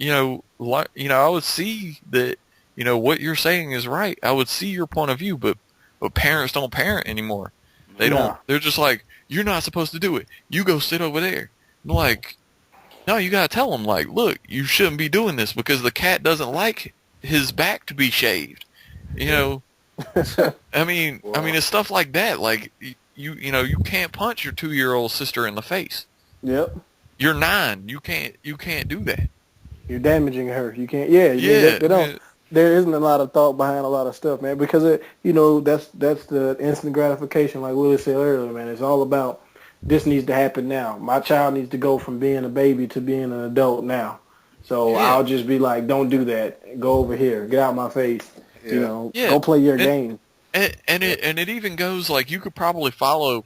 I would see that, what you're saying is right. I would see your point of view, but parents don't parent anymore. They don't. No. They're just like, you're not supposed to do it. You go sit over there. I'm like, no, you gotta tell them, like, look, you shouldn't be doing this because the cat doesn't like his back to be shaved. I mean, it's stuff like that. Like, you can't punch your 2-year-old sister in the face. Yep. You're 9. You can't do that. You're damaging her. You can't. Yeah. They don't. Yeah. There isn't a lot of thought behind a lot of stuff, man. Because that's the instant gratification, like Willie said earlier, man. It's all about this needs to happen now. My child needs to go from being a baby to being an adult now. So I'll just be like, don't do that. Go over here. Get out of my face. Yeah. Go play your game. And it even goes like you could probably follow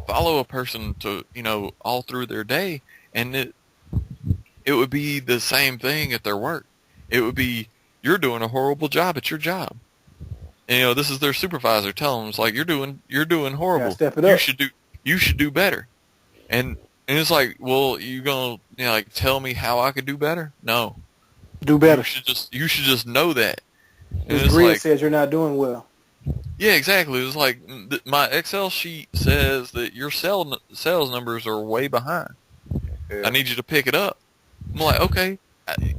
a person to all through their day, and it would be the same thing at their work. It would be, you're doing a horrible job at your job. And, this is their supervisor telling them, it's like, you're doing horrible. Step it up. You should do better. And it's like, well, you gonna tell me how I could do better? No. Do better. You should just know that. And This grid says you're not doing well. Yeah, exactly. It's like my Excel sheet says that your sales numbers are way behind. Yeah. I need you to pick it up. I'm like, okay,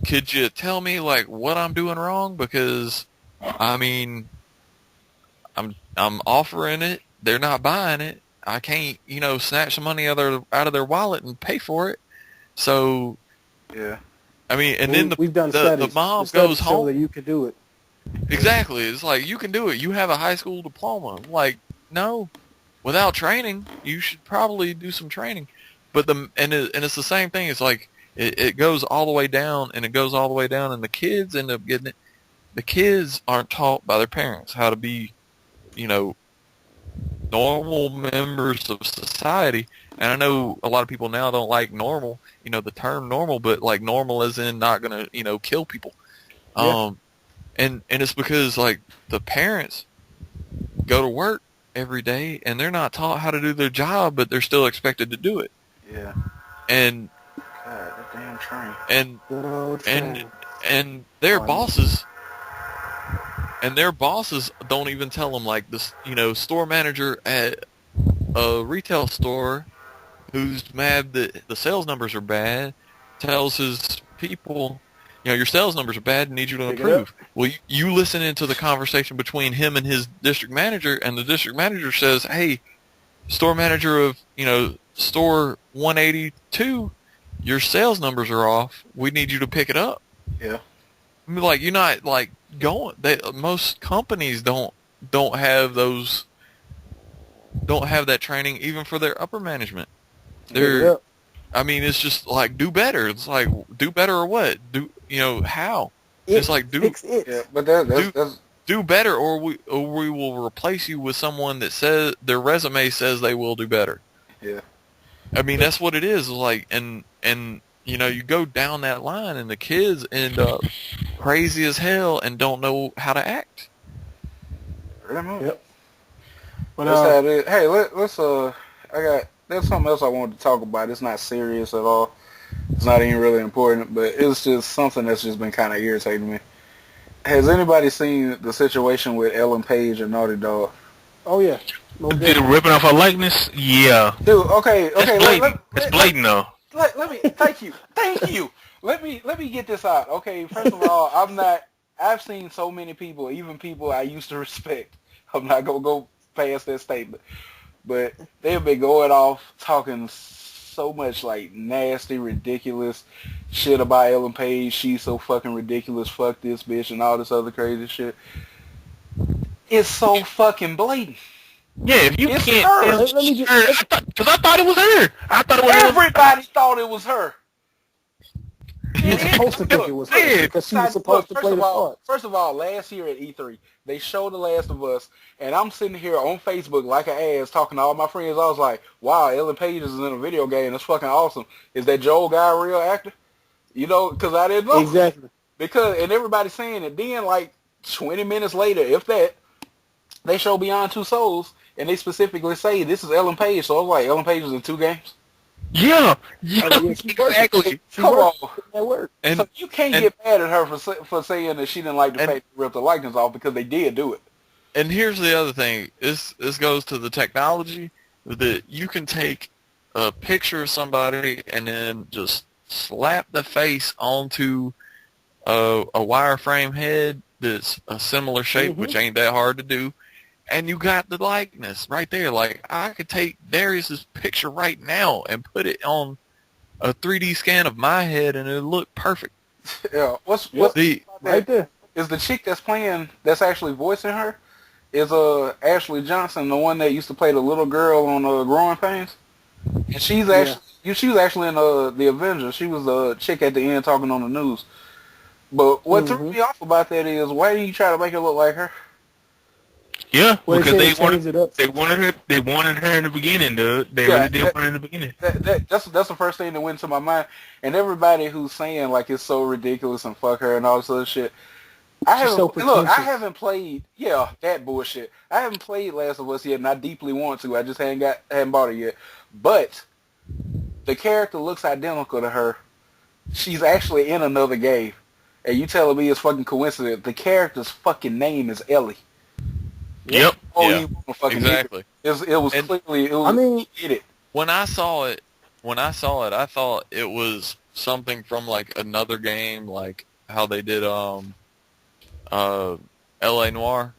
could you tell me like what I'm doing wrong? Because I'm offering it, they're not buying it. I can't snatch some money out of their wallet and pay for it. So Yeah. I mean, and then we've done studies. the mom The studies goes show home. that you can do it. Exactly. It's like, you can do it. You have a high school diploma. I'm like, no. Without training, you should probably do some training. But it's the same thing. It's like it goes all the way down, and it goes all the way down, and the kids end up getting it. The kids aren't taught by their parents how to be, normal members of society. And I know a lot of people now don't like normal, the term normal, but like normal as in not gonna, kill people. Yeah. And it's because like the parents go to work every day and they're not taught how to do their job, but they're still expected to do it. Yeah. And God, that damn train. Good old train. and their bosses don't even tell them, like this, store manager at a retail store who's mad that the sales numbers are bad tells his people, your sales numbers are bad and need you to improve. Well, you listen into the conversation between him and his district manager, and the district manager says, hey, store manager of, store 182, your sales numbers are off. We need you to pick it up. Yeah. I mean, like, you're not, like, going. Most companies don't have that training even for their upper management. I mean, it's just like, do better. It's like, do better or what? How? It's like, fix it. Yeah, but that's do better, or we will replace you with someone that says their resume says they will do better. Yeah. I mean, that's what it is. Like, and you go down that line, and the kids end up crazy as hell and don't know how to act. Yep. But hey, let's there's something else I wanted to talk about. It's not serious at all. It's not even really important, but it's just something that's just been kind of irritating me. Has anybody seen the situation with Ellen Page and Naughty Dog? Oh yeah. Did it ripping off her likeness? Yeah. Dude, okay. It's blatant though. Let me thank you. Let me get this out. Okay, first of all, I've seen so many people, even people I used to respect. I'm not gonna go past that statement, but they've been going off talking so much like nasty, ridiculous shit about Ellen Page. She's so fucking ridiculous. Fuck this bitch and all this other crazy shit. It's so fucking blatant. Yeah, if you It's can't her. tell, because I thought it was her. I thought it was Everybody thought it was her. You were supposed to think it was her because she was supposed to play the part. First of all, last year at E3, they showed The Last of Us, and I'm sitting here on Facebook like an ass talking to all my friends. I was like, wow, Ellen Page is in a video game. That's fucking awesome. Is that Joel guy a real actor? You know, because I didn't know. Exactly. And everybody's saying it. Then, like, 20 minutes later, if that, they show Beyond Two Souls, and they specifically say this is Ellen Page. So I was like, Ellen Page is in 2 games? Yeah, Exactly. Come on. That worked. And So you can't get mad at her for saying that she didn't like the fact that they ripped the likeness off, because they did do it. And here's the other thing. This goes to the technology that you can take a picture of somebody and then just slap the face onto a wireframe head that's a similar shape, which ain't that hard to do, and you got the likeness right there. Like, I could take Darius's picture right now and put it on a 3D scan of my head, and it'll look perfect. Yeah. What's Right there. Is the chick that's actually voicing her, is Ashley Johnson, the one that used to play the little girl on Growing Pains? And she's actually she was actually in the Avengers. She was the chick at the end talking on the news. But what threw me off about that is, why didn't you try to make her look like her? Yeah, Well, because they wanted wanted her in the beginning, dude. They really did want her in the beginning. That's the first thing that went to my mind. And everybody who's saying like it's so ridiculous and fuck her and all this other shit. I haven't played that bullshit. I haven't played Last of Us yet, and I deeply want to. I just hadn't bought it yet. But the character looks identical to her. She's actually in another game. And you telling me it's fucking coincidence? The character's fucking name is Ellie. Yep. Oh, Yeah. you fucking Exactly. It was clearly. It was, I mean, he did it. When I saw it, I thought it was something from like another game, like how they did L.A. Noire.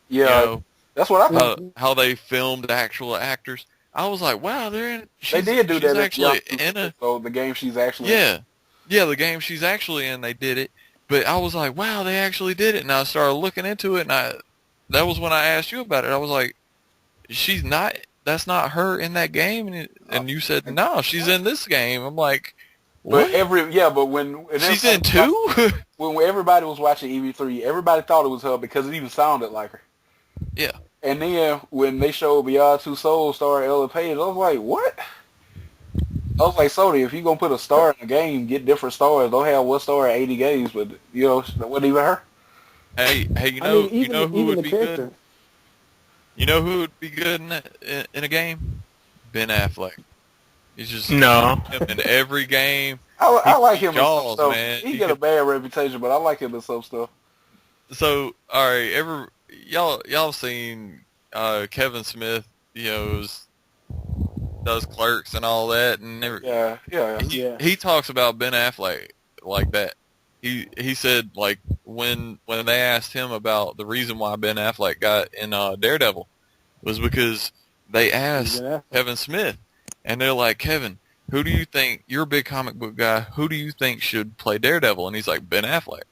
Yeah, You know, that's what I thought. how they filmed actual actors. I was like, wow, They did do she's that. actually in a So the game she's actually in. the game she's actually in. They did it, but I was like, wow, they actually did it. And I started looking into it, and that was when I asked you about it. I was like, that's not her in that game, and you said no, she's in this game. I'm like, what? But when She's in 2? when everybody was watching EV3, everybody thought it was her because it even sounded like her. Yeah. And then when they showed Beyond Two Souls star Ellen Page, I was like, what? I was like, Sony, if you're going to put a star in a game, get different stars. Don't have one star in 80 games, but, you know, that wasn't even her. Hey, you know who would be good? You know who would be good in a game? Ben Affleck. He's just in every game. I like him Jaws, in some stuff. man. He got a bad reputation, but I like him in some stuff. So, all right, y'all seen Kevin Smith? You know, does Clerks and all that, and he talks about Ben Affleck like that. He said, like, when they asked him about the reason why Ben Affleck got in Daredevil was because they asked Kevin Smith, and they're like, Kevin, who do you think, you're a big comic book guy, who do you think should play Daredevil? And he's like, Ben Affleck.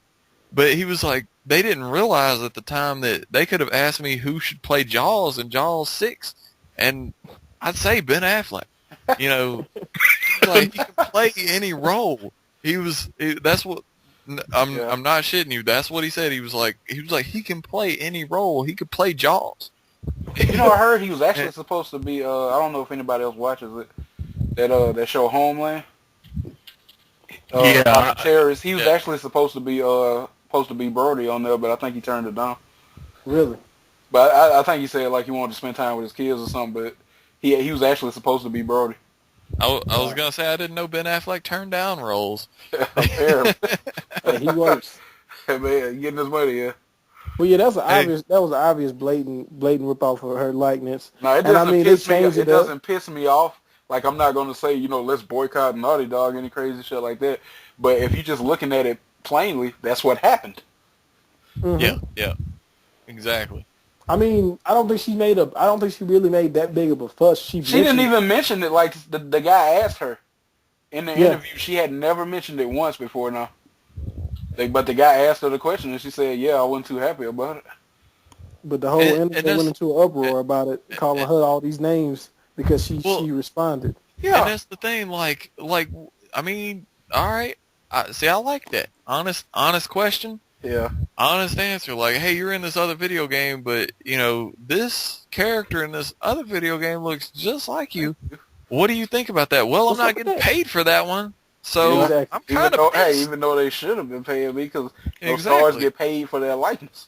But he was like, they didn't realize at the time that they could have asked me who should play Jaws in Jaws 6, and I'd say Ben Affleck. You know, like, he can play any role. That's what, I'm not shitting you. That's what he said. He was like, he can play any role. He could play Jaws. You know, I heard he was actually supposed to be. I don't know if anybody else watches it. That show Homeland. Terrorist. He was actually supposed to be Brody on there, but I think he turned it down. Really? But I think he said like he wanted to spend time with his kids or something. But he was actually supposed to be Brody. I was gonna say I didn't know Ben Affleck turned down roles. Apparently. Yeah, he works. Man, getting his money, yeah. Well, yeah, that was an obvious blatant rip off of her likeness. No, it doesn't piss me off. Like, I'm not going to say, you know, let's boycott Naughty Dog, any crazy shit like that. But if you're just looking at it plainly, that's what happened. Mm-hmm. Yeah, exactly. I mean, I don't think she really made that big of a fuss. She didn't even mention it. Like the guy asked her in the interview. She had never mentioned it once before now. But the guy asked her the question, and she said, "Yeah, I wasn't too happy about it." But the whole internet went into an uproar about it, calling her all these names because she responded. Yeah, and that's the thing. Like, I mean, all right, See, I like that. Honest question. Yeah. Honest answer. Like, hey, you're in this other video game, but, this character in this other video game looks just like you. What do you think about that? Well, I'm What's not up with getting that? paid for that one. So, Exactly. I'm Even kind though, of pissed. even though they should have been paying me because those stars Exactly. get paid for their likeness.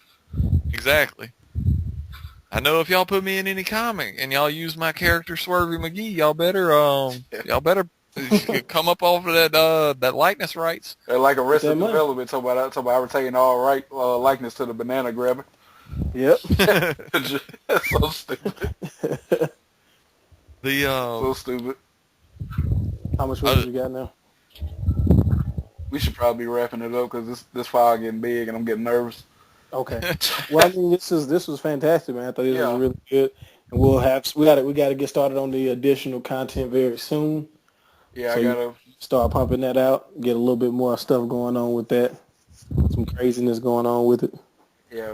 Exactly. I know if y'all put me in any comic and y'all use my character Swervy McGee, y'all better come up off of that likeness rights. They're like Arrested That money. Development, talking about I retain all right likeness to the banana grabber. Yep. That's so stupid. So stupid. How much footage you got now? We should probably be wrapping it up because this file getting big and I'm getting nervous. Okay. Well, I mean, this was fantastic, man. I thought this Yeah. was really good, and we got to get started on the additional content very soon. Yeah, So I you gotta. start pumping that out. Get a little bit more stuff going on with that. Some craziness going on with it.